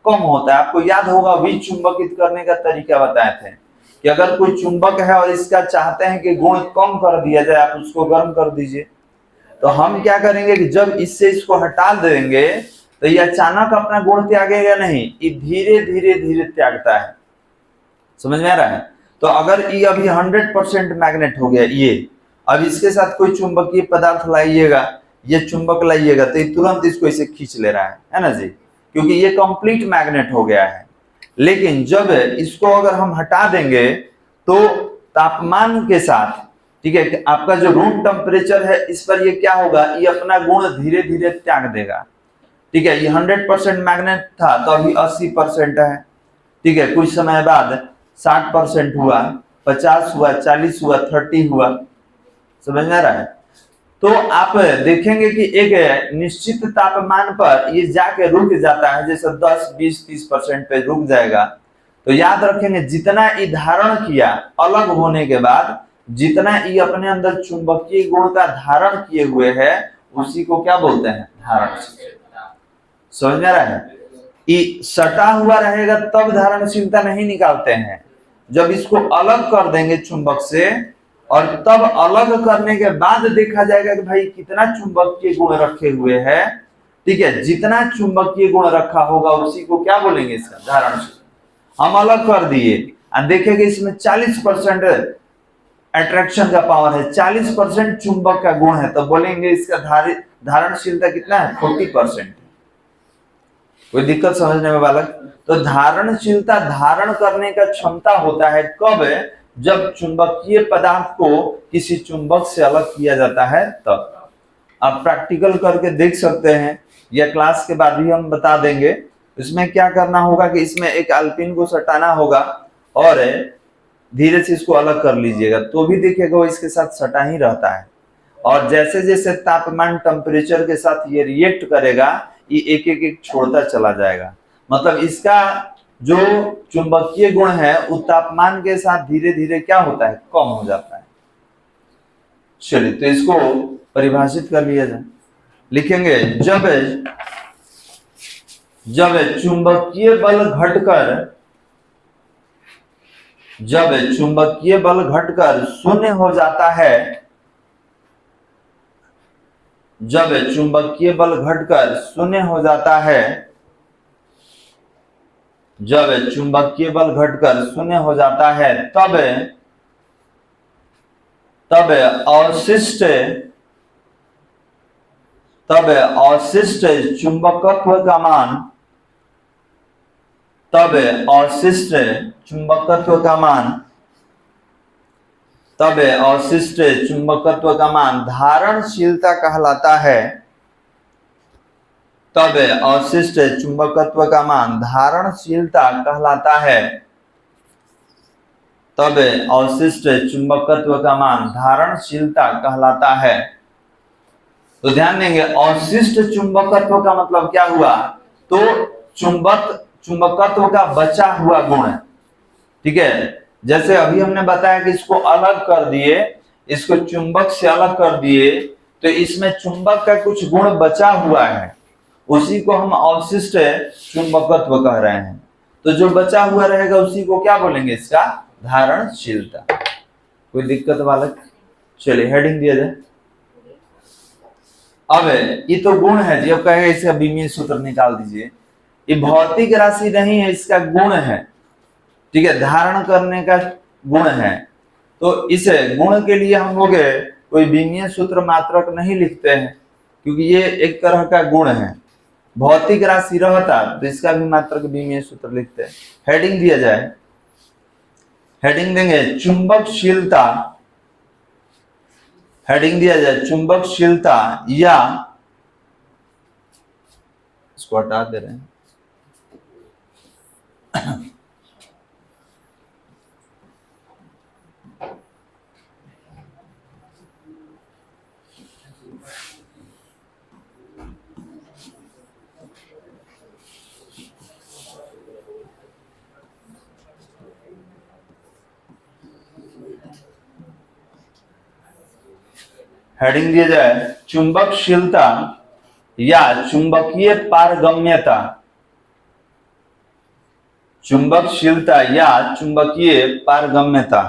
कम होता है। आपको याद होगा विचुंबकित करने का तरीका बताए थे कि अगर कोई चुंबक है और इसका चाहते हैं कि गुण कम कर दिया जाए, आप उसको गर्म कर दीजिए। तो हम क्या करेंगे कि जब इससे इसको हटा देंगे तो ये अचानक अपना गुण त्यागेगा नहीं, ये धीरे धीरे धीरे त्यागता है। समझ में आ रहा है? तो अगर ये अभी 100% मैग्नेट हो गया, ये अब इसके साथ कोई चुंबकीय पदार्थ लाइएगा, ये चुंबक लाइएगा तो ये तुरंत इसको इसे खींच ले रहा है ना जी, क्योंकि ये कंप्लीट मैग्नेट हो गया है। लेकिन जब इसको अगर हम हटा देंगे तो तापमान के साथ, ठीक है, आपका जो रूम टेम्परेचर है इस पर ये क्या होगा, ये अपना गुण धीरे धीरे त्याग देगा। ठीक है, ये 100% मैग्नेट था तो अभी 80% है। ठीक है, कुछ समय बाद 60% हुआ, 50 हुआ, 40 हुआ, 30 हुआ। समझ में आ रहा है? तो आप देखेंगे कि एक निश्चित तापमान पर ये जाके रुक जाता है, जैसे 10, 20, 30% पे रुक जाएगा। तो याद रखेंगे जितना ये धारण किया अलग होने के बाद, जितना ये अपने अंदर चुंबकीय गुण का धारण किए हुए है उसी को क्या बोलते हैं, धारणशीलता। समझ में आ रहा है? ये सटा हुआ रहेगा तब धारणशीलता नहीं निकालते हैं। जब इसको अलग कर देंगे चुंबक से और तब अलग करने के बाद देखा जाएगा कि भाई कितना चुंबकीय गुण रखे हुए हैं। ठीक है, जितना चुंबकीय गुण रखा होगा उसी को क्या बोलेंगे, इसका धारणशीलता। हम अलग कर दिए और देखेंगे इसमें 40% अट्रैक्शन का पावर है, 40% चुंबक का गुण है, तो बोलेंगे इसका धारणशीलता कितना है, 40%। कोई दिक्कत समझने में बालक? तो धारणशीलता धारण करने का क्षमता होता है कब, जब चुंबकीय पदार्थ को किसी चुंबक से अलग किया जाता है तब। आप प्रैक्टिकल करके देख सकते हैं या क्लास के बाद भी हम बता देंगे। इसमें क्या करना होगा कि इसमें एक एल्पिन को सटाना होगा और धीरे से इसको अलग कर लीजिएगा तो भी देखिएगा वो इसके साथ सटा ही रहता है। और जैसे जैसे तापमान टेम्परेचर के साथ ये रिएक्ट करेगा, ये एक एक एक छोड़ता चला जाएगा। मतलब इसका जो चुंबकीय गुण है वो तापमान के साथ धीरे धीरे क्या होता है, कम हो जाता है। चलिए तो इसको परिभाषित कर लिया जाए। लिखेंगे जब चुंबकीय बल घटकर शून्य हो जाता है, जब चुंबकीय बल घटकर शून्य हो जाता है, जब चुंबकीय बल घटकर शून्य हो जाता है, तब अवशिष्ट चुंबकत्व का मान, तब अवशिष्ट चुंबकत्व का मान धारणशीलता कहलाता है। तब अवशिष्ट चुंबकत्व का मान धारणशीलता कहलाता है। तब अवशिष्ट चुंबकत्व का मान धारणशीलता कहलाता है। तो ध्यान देंगे, अवशिष्ट चुंबकत्व का मतलब क्या हुआ, तो चुंबकत्व का बचा हुआ गुण। ठीक है, जैसे अभी हमने बताया कि इसको अलग कर दिए, इसको चुंबक से अलग कर दिए, तो इसमें चुंबक का कुछ गुण बचा हुआ है, उसी को हम अवशिष्ट चुंबकत्व कह रहे हैं। तो जो बचा हुआ रहेगा उसी को क्या बोलेंगे, इसका धारणशीलता। कोई दिक्कत बालक? चलिए हेडिंग दिया जाए। अब ये तो गुण है जी, अब कहेगा इसका बीमीय सूत्र निकाल दीजिए। ये भौतिक राशि नहीं है, इसका गुण है। ठीक है, धारण करने का गुण है। तो इस गुण के लिए हम लोग कोई बीमीय सूत्र मात्रक नहीं लिखते हैं, क्योंकि ये एक तरह का गुण है। भौतिक राशि रहता तो इसका भी मात्रक बीमीय सूत्र लिखते हैं। हेडिंग दिया जाए, हेडिंग देंगे चुंबकशीलता। हेडिंग दिया जाए चुंबकशीलता, या इसको हटा दे रहे हैं। हेडिंग दिया जाए चुंबकशीलता या चुंबकीय पारगम्यता। चुंबकशीलता या चुंबकीय पारगम्यता।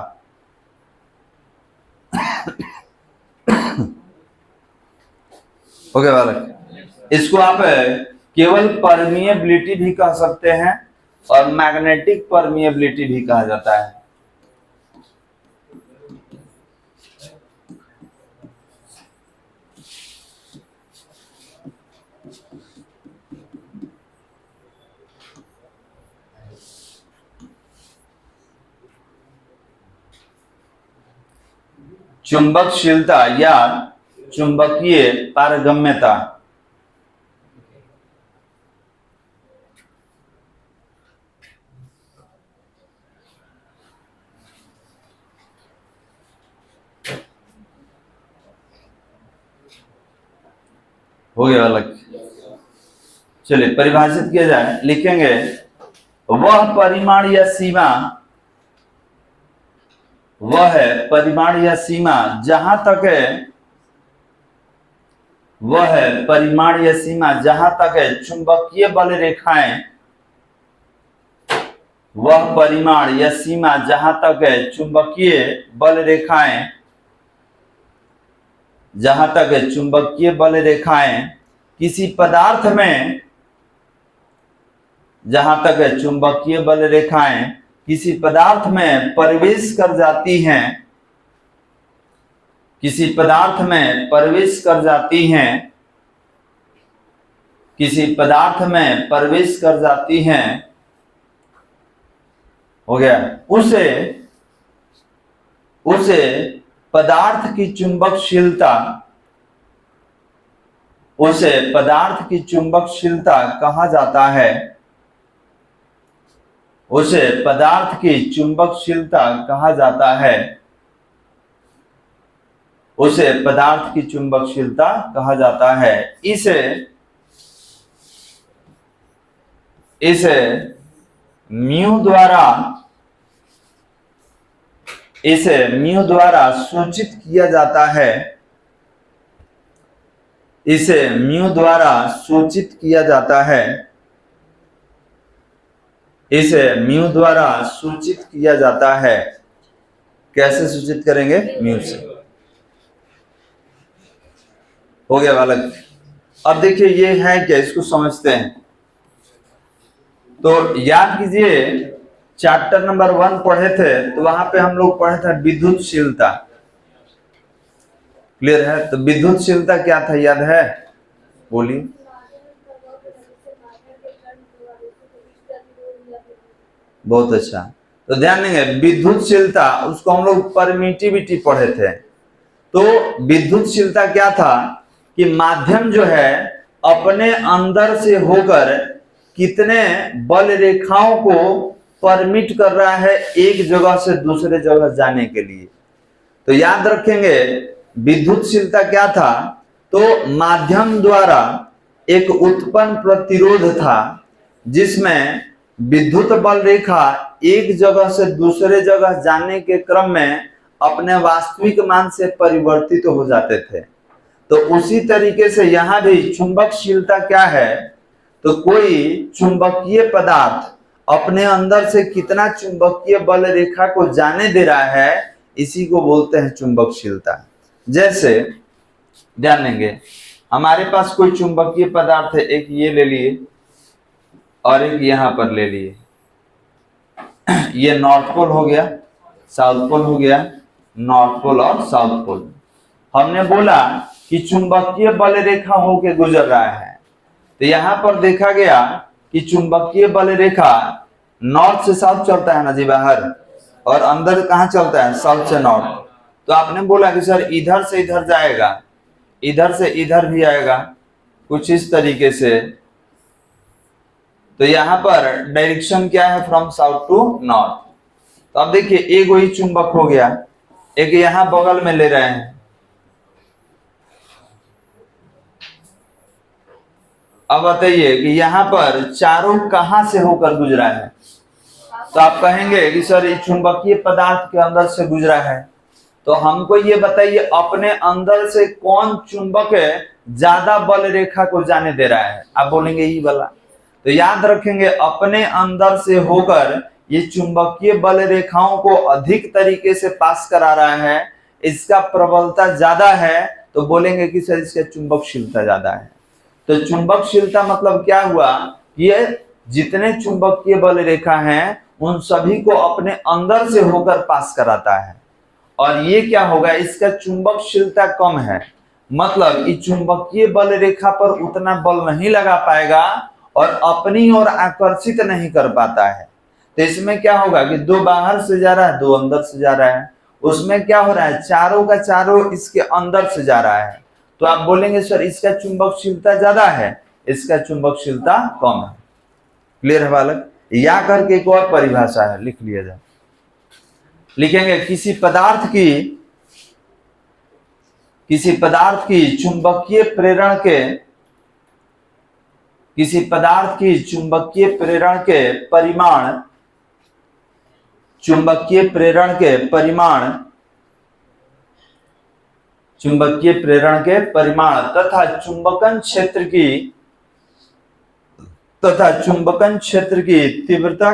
ओके बालक, इसको आप केवल परमिएबिलिटी भी कह सकते हैं और मैग्नेटिक परमिएबिलिटी भी कहा जाता है। चुंबकशीलता या चुंबकीय पारगम्यता। हो गया अलग। चलिए परिभाषित किया जाए। लिखेंगे वह परिमाण या सीमा, वह परिमाण या सीमा जहां तक वह परिमाण या सीमा जहां तक चुंबकीय बल रेखाएं, वह परिमाण या सीमा जहां तक चुंबकीय बल रेखाएं, जहां तक चुंबकीय बल रेखाएं किसी पदार्थ में, जहां तक चुंबकीय बल रेखाएं किसी पदार्थ में प्रवेश कर जाती हैं, किसी पदार्थ में प्रवेश कर जाती हैं, किसी पदार्थ में प्रवेश कर जाती हैं, हो गया, उसे पदार्थ की चुंबकशीलता, उसे पदार्थ की चुंबकशीलता कहा जाता है। उसे पदार्थ की चुंबकशीलता कहा जाता है। उसे पदार्थ की चुंबकशीलता कहा जाता है। इसे म्यू द्वारा सूचित किया जाता है। इसे म्यू द्वारा सूचित किया जाता है। इसे म्यू द्वारा सूचित किया जाता है। कैसे सूचित करेंगे? म्यू से। हो गया बालक। अब देखिए ये है क्या, इसको समझते हैं। तो याद कीजिए चैप्टर नंबर 1 पढ़े थे, तो वहां पे हम लोग पढ़े थे विद्युतशीलता। क्लियर है? तो विद्युतशीलता क्या था, याद है? बोलिए। बहुत अच्छा। तो ध्यान देंगे, विद्युतशीलता उसको हम लोग परमिटिविटी पढ़े थे। तो विद्युतशीलता क्या था कि माध्यम जो है अपने अंदर से होकर कितने बल रेखाओं को परमिट कर रहा है एक जगह से दूसरे जगह जाने के लिए। तो याद रखेंगे विद्युतशीलता क्या था, तो माध्यम द्वारा एक उत्पन्न प्रतिरोध था जिसमें विद्युत बल रेखा एक जगह से दूसरे जगह जाने के क्रम में अपने वास्तविक मान से परिवर्तित हो जाते थे। तो उसी तरीके से यहां भी चुंबकशीलता क्या है, तो कोई चुंबकीय पदार्थ अपने अंदर से कितना चुंबकीय बल रेखा को जाने दे रहा है, इसी को बोलते हैं चुंबकशीलता। जैसे ध्यान देंगे, हमारे पास कोई चुंबकीय पदार्थ है, एक ये ले लिए और एक यहां पर ले लिए। ये नॉर्थ पोल हो गया, साउथ पोल हो गया, नॉर्थ पोल और साउथ पोल। हमने बोला कि चुंबकीय बल रेखा होके गुजर रहा है। तो यहां पर देखा गया कि चुंबकीय बल रेखा नॉर्थ से साउथ चलता है ना जी बाहर, और अंदर कहां चलता है? साउथ से नॉर्थ। तो आपने बोला कि सर इधर से इधर जाएगा, इधर से इधर भी आएगा, कुछ इस तरीके से। तो यहां पर डायरेक्शन क्या है? From south to north. तो अब देखिए एक वही चुंबक हो गया, एक यहां बगल में ले रहे हैं। अब बताइए कि यहां पर चारों कहां से होकर गुजरा है? तो आप कहेंगे कि सर ये चुंबकीय पदार्थ के अंदर से गुजरा है। तो हमको ये बताइए अपने अंदर से कौन चुंबक ज्यादा बल रेखा को जाने दे रहा है? आप बोलेंगे यही वाला। तो याद रखेंगे अपने अंदर से होकर ये चुंबकीय बल रेखाओं को अधिक तरीके से पास करा रहा है, इसका प्रबलता ज्यादा है, तो बोलेंगे कि सर इसका चुंबकशीलता ज्यादा है। तो चुंबकशीलता मतलब क्या हुआ? ये जितने चुंबकीय बल रेखा हैं उन सभी को अपने अंदर से होकर पास कराता है। और ये क्या होगा? इसका चुंबकशीलता कम है, मतलब इस चुंबकीय बल रेखा पर उतना बल नहीं लगा पाएगा और अपनी ओर आकर्षित नहीं कर पाता है। तो इसमें क्या होगा कि दो बाहर से जा रहा है, दो अंदर से जा रहा है। उसमें क्या हो रहा है? चारों का चारों इसके अंदर से जा रहा है। तो आप बोलेंगे सर इसका चुंबकशीलता ज्यादा है, इसका चुंबकशीलता कम है। क्लियर है बालक? या करके एक और परिभाषा है, लिख लिया जाए। लिखेंगे किसी पदार्थ की चुंबकीय प्रेरण के परिमाण तथा चुंबकन क्षेत्र की तीव्रता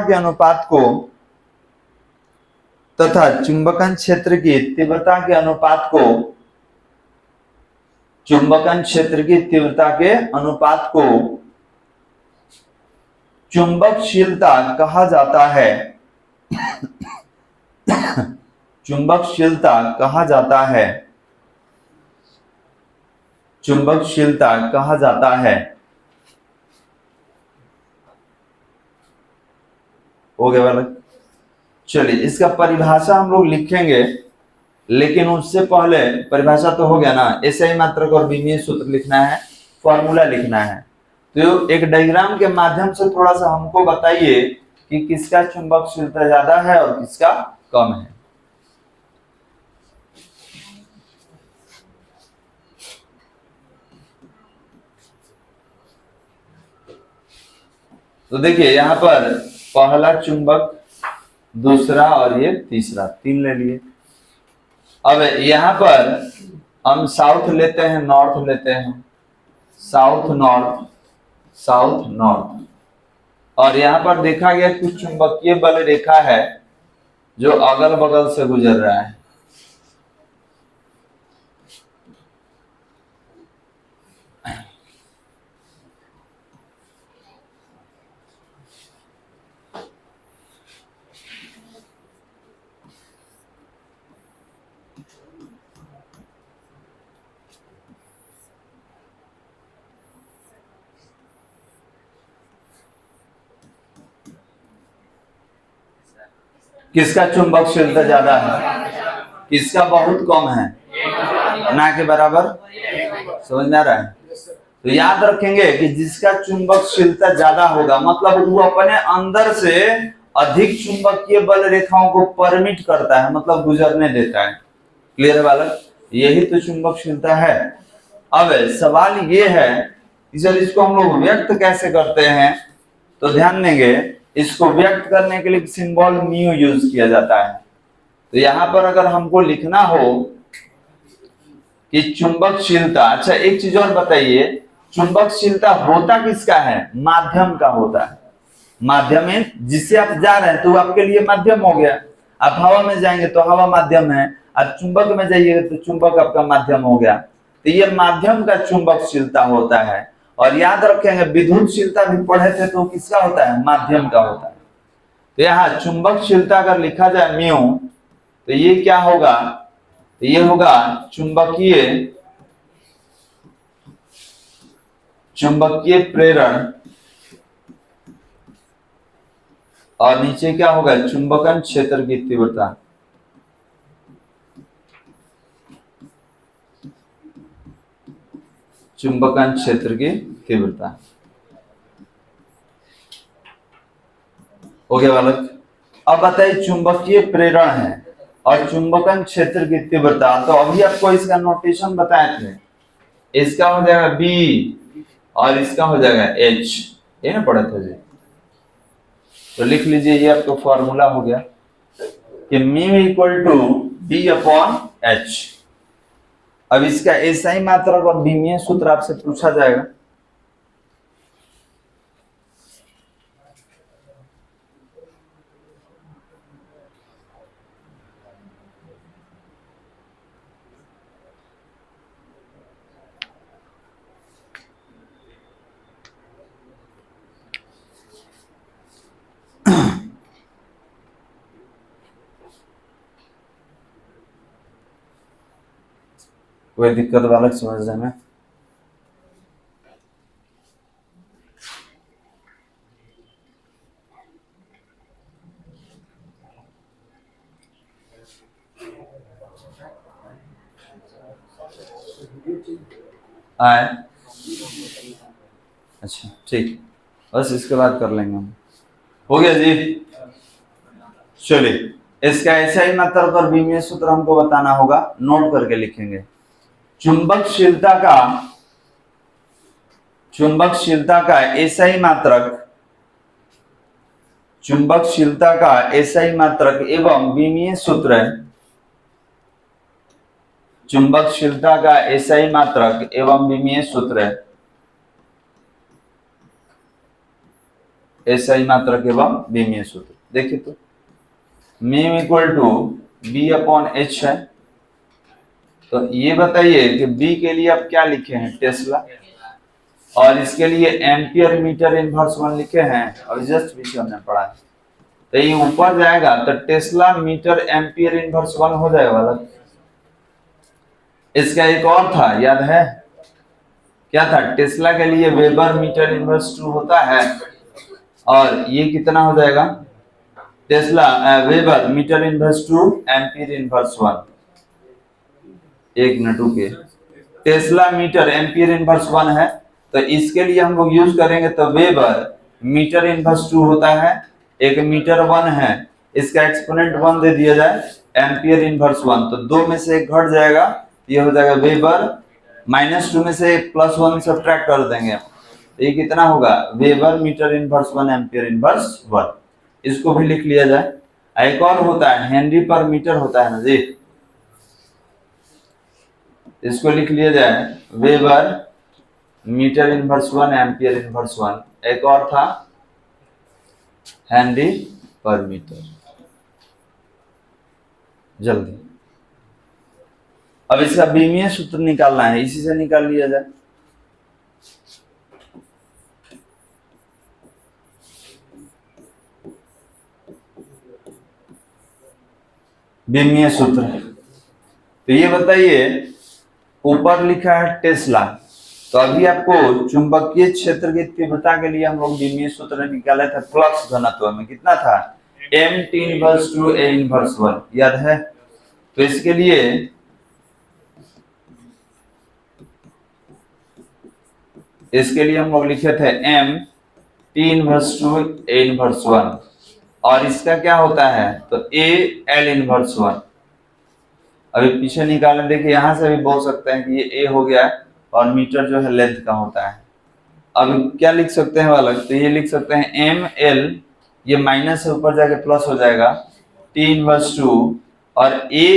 के अनुपात को चुंबकशीलता कहा जाता है। चुंबकशीलता कहा जाता है। हो गया बालक? चलिए इसका परिभाषा हम लोग लिखेंगे, लेकिन उससे पहले परिभाषा तो हो गया ना, ऐसे ही मात्रक और विमीय सूत्र लिखना है, फॉर्मूला लिखना है। तो एक डायग्राम के माध्यम से थोड़ा सा हमको बताइए कि किसका चुंबकशीलता ज्यादा है और किसका कम है। तो देखिए यहाँ पर पहला चुंबक, दूसरा और ये तीसरा, 3 ले लिए। अब यहाँ पर हम साउथ लेते हैं, नॉर्थ लेते हैं, साउथ नॉर्थ, साउथ नॉर्थ। और यहाँ पर देखा गया कुछ चुंबकीय बल रेखा है जो अगल बगल से गुजर रहा है। किसका चुंबकशीलता ज्यादा है, किसका बहुत कम है, ना के बराबर। समझ में आ रहा है? तो याद रखेंगे कि जिसका चुंबकशीलता ज्यादा होगा मतलब वो अपने अंदर से अधिक चुंबकीय बल रेखाओं को परमिट करता है, मतलब गुजरने देता है। क्लियर है बालक? यही तो चुंबकशीलता है। अब सवाल ये है कि सर इसको हम लोग व्यक्त कैसे करते हैं? तो ध्यान देंगे, इसको व्यक्त करने के लिए सिंबल म्यू यूज किया जाता है। तो यहाँ पर अगर हमको लिखना हो कि चुंबकशीलता, अच्छा एक चीज और बताइए, चुंबकशीलता होता किसका है? माध्यम का होता है। माध्यम में जिससे आप जा रहे हैं तो आपके लिए माध्यम हो गया। आप हवा में जाएंगे तो हवा माध्यम है, आप चुंबक में जाइएगा तो चुंबक आपका माध्यम हो गया। तो ये माध्यम का चुंबकशीलता होता है। और याद रखेंगे विद्युतशीलता भी पढ़े थे तो किसका होता है? माध्यम का होता है। तो यहाँ चुंबकशीलता अगर लिखा जाए म्यू, तो ये क्या होगा? तो ये होगा चुंबकीय प्रेरण, और नीचे क्या होगा? चुंबकन क्षेत्र की तीव्रता। चुंबकन क्षेत्र की तीव्रता। हो गया बालक? अब बताइए चुंबकीय प्रेरण है और चुंबकन क्षेत्र की तीव्रता। तो अभी आपको इसका नोटेशन बताए थे, इसका हो जाएगा बी और इसका हो जाएगा एच, ये ना पढ़ा था जी। तो लिख लीजिए, ये आपको फॉर्मूला हो गया कि mu equal to B upon H. अब इसका एसआई मात्रक और विमीय सूत्र आपसे पूछा जाएगा। कोई दिक्कत बालक समझने में? आए? अच्छा ठीक, बस इसके बाद कर लेंगे हम। हो गया जी? चलिए, इसका एसआई मात्रक और विमीय सूत्र हमको बताना होगा, नोट करके लिखेंगे। चुंबकशीलता का एसआई मात्रक एवं विमीय सूत्र, चुंबकशीलता का एसआई मात्रक एवं विमीय सूत्र, एसआई मात्रक एवं विमीय सूत्र देखिए तो mu equal to B upon H है। तो ये बताइए कि बी के लिए आप क्या लिखे हैं? टेस्ला। और इसके लिए एम्पियर मीटर इनवर्स 1 लिखे हैं, और जस्ट पीछे हमने पढ़ा है। तो ये ऊपर जाएगा तो टेस्ला मीटर एम्पियर इनवर्स 1 हो जाएगा वाला। इसका एक और था, याद है क्या था? टेस्ला के लिए वेबर मीटर इनवर्स 2 होता है, और ये कितना हो जाएगा? Tesla weber metre inverse 2 ampere inverse 1। एक मिनट रुकिए, टेस्ला मीटर एम्पियर इनवर्स 1 है, तो इसके लिए हम लोग यूज करेंगे तो वेबर मीटर इनवर्स 2 होता है, एक मीटर 1 है, इसका एक्सपोनेंट 1 दे दिया जाए, एम्पियर इनवर्स 1, तो 2 में से 1 घट जाएगा, ये हो जाएगा वेबर, -2 में से +1 सब्ट्रैक्ट कर देंगे तो ये कितना होगा, weber metre inverse 1 ampere inverse 1। इसको भी लिख लिया जाए। एक और होता है हेनरी पर मीटर होता है ना जी, इसको लिख लिया जाए weber metre inverse 1 ampere inverse 1। एक और था हेनरी पर मीटर। जल्दी अब इसका बीमीय सूत्र निकालना है, इसी से निकाल लिया जाए। बीमीय सूत्र, तो ये बताइए ऊपर लिखा है टेस्ला, तो अभी आपको चुंबकीय क्षेत्र की तीव्रता के लिए हम लोग बीमीय सूत्र निकाले थे फ्लक्स घनत्व में, कितना था mt इनवर्स 2 a इनवर्स 1, याद है। तो इसके लिए हम लोग लिखे थे mt इनवर्स 2 a इनवर्स 1, और इसका क्या होता है तो a l इनवर्स 1। अभी पीछे निकालें, देखिए यहां से भी बोल सकते हैं कि ये a हो गया और मीटर जो है लेंथ का होता है। अब क्या लिख सकते हैं वाला, तो ये लिख सकते हैं ml, ये माइनस से ऊपर जाके प्लस हो जाएगा t इनवर्स 2, और a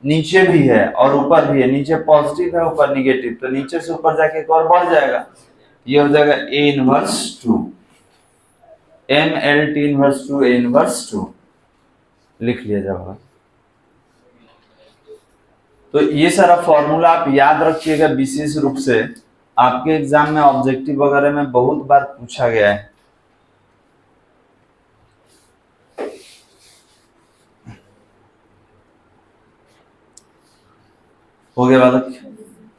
नीचे भी है और ऊपर भी है, नीचे पॉजिटिव है ऊपर निगेटिव, तो नीचे से ऊपर जाके एक और बढ़ जाएगा, ये हो जाएगा a inverse 2, ml t inverse 2 a inverse 2 लिख लिया जाएगा। तो ये सारा फॉर्मूला आप याद रखिएगा, विशेष रूप से आपके एग्जाम में ऑब्जेक्टिव वगैरह में बहुत बार पूछा गया है। हो गया बालक,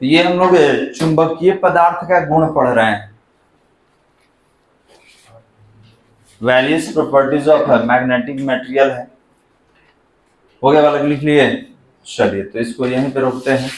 तो ये हम लोग चुंबकीय पदार्थ का गुण पढ़ रहे हैं, various properties of magnetic material है। हो गया बालक, लिख लिए। चलिए तो इसको यहीं पे रोकते हैं।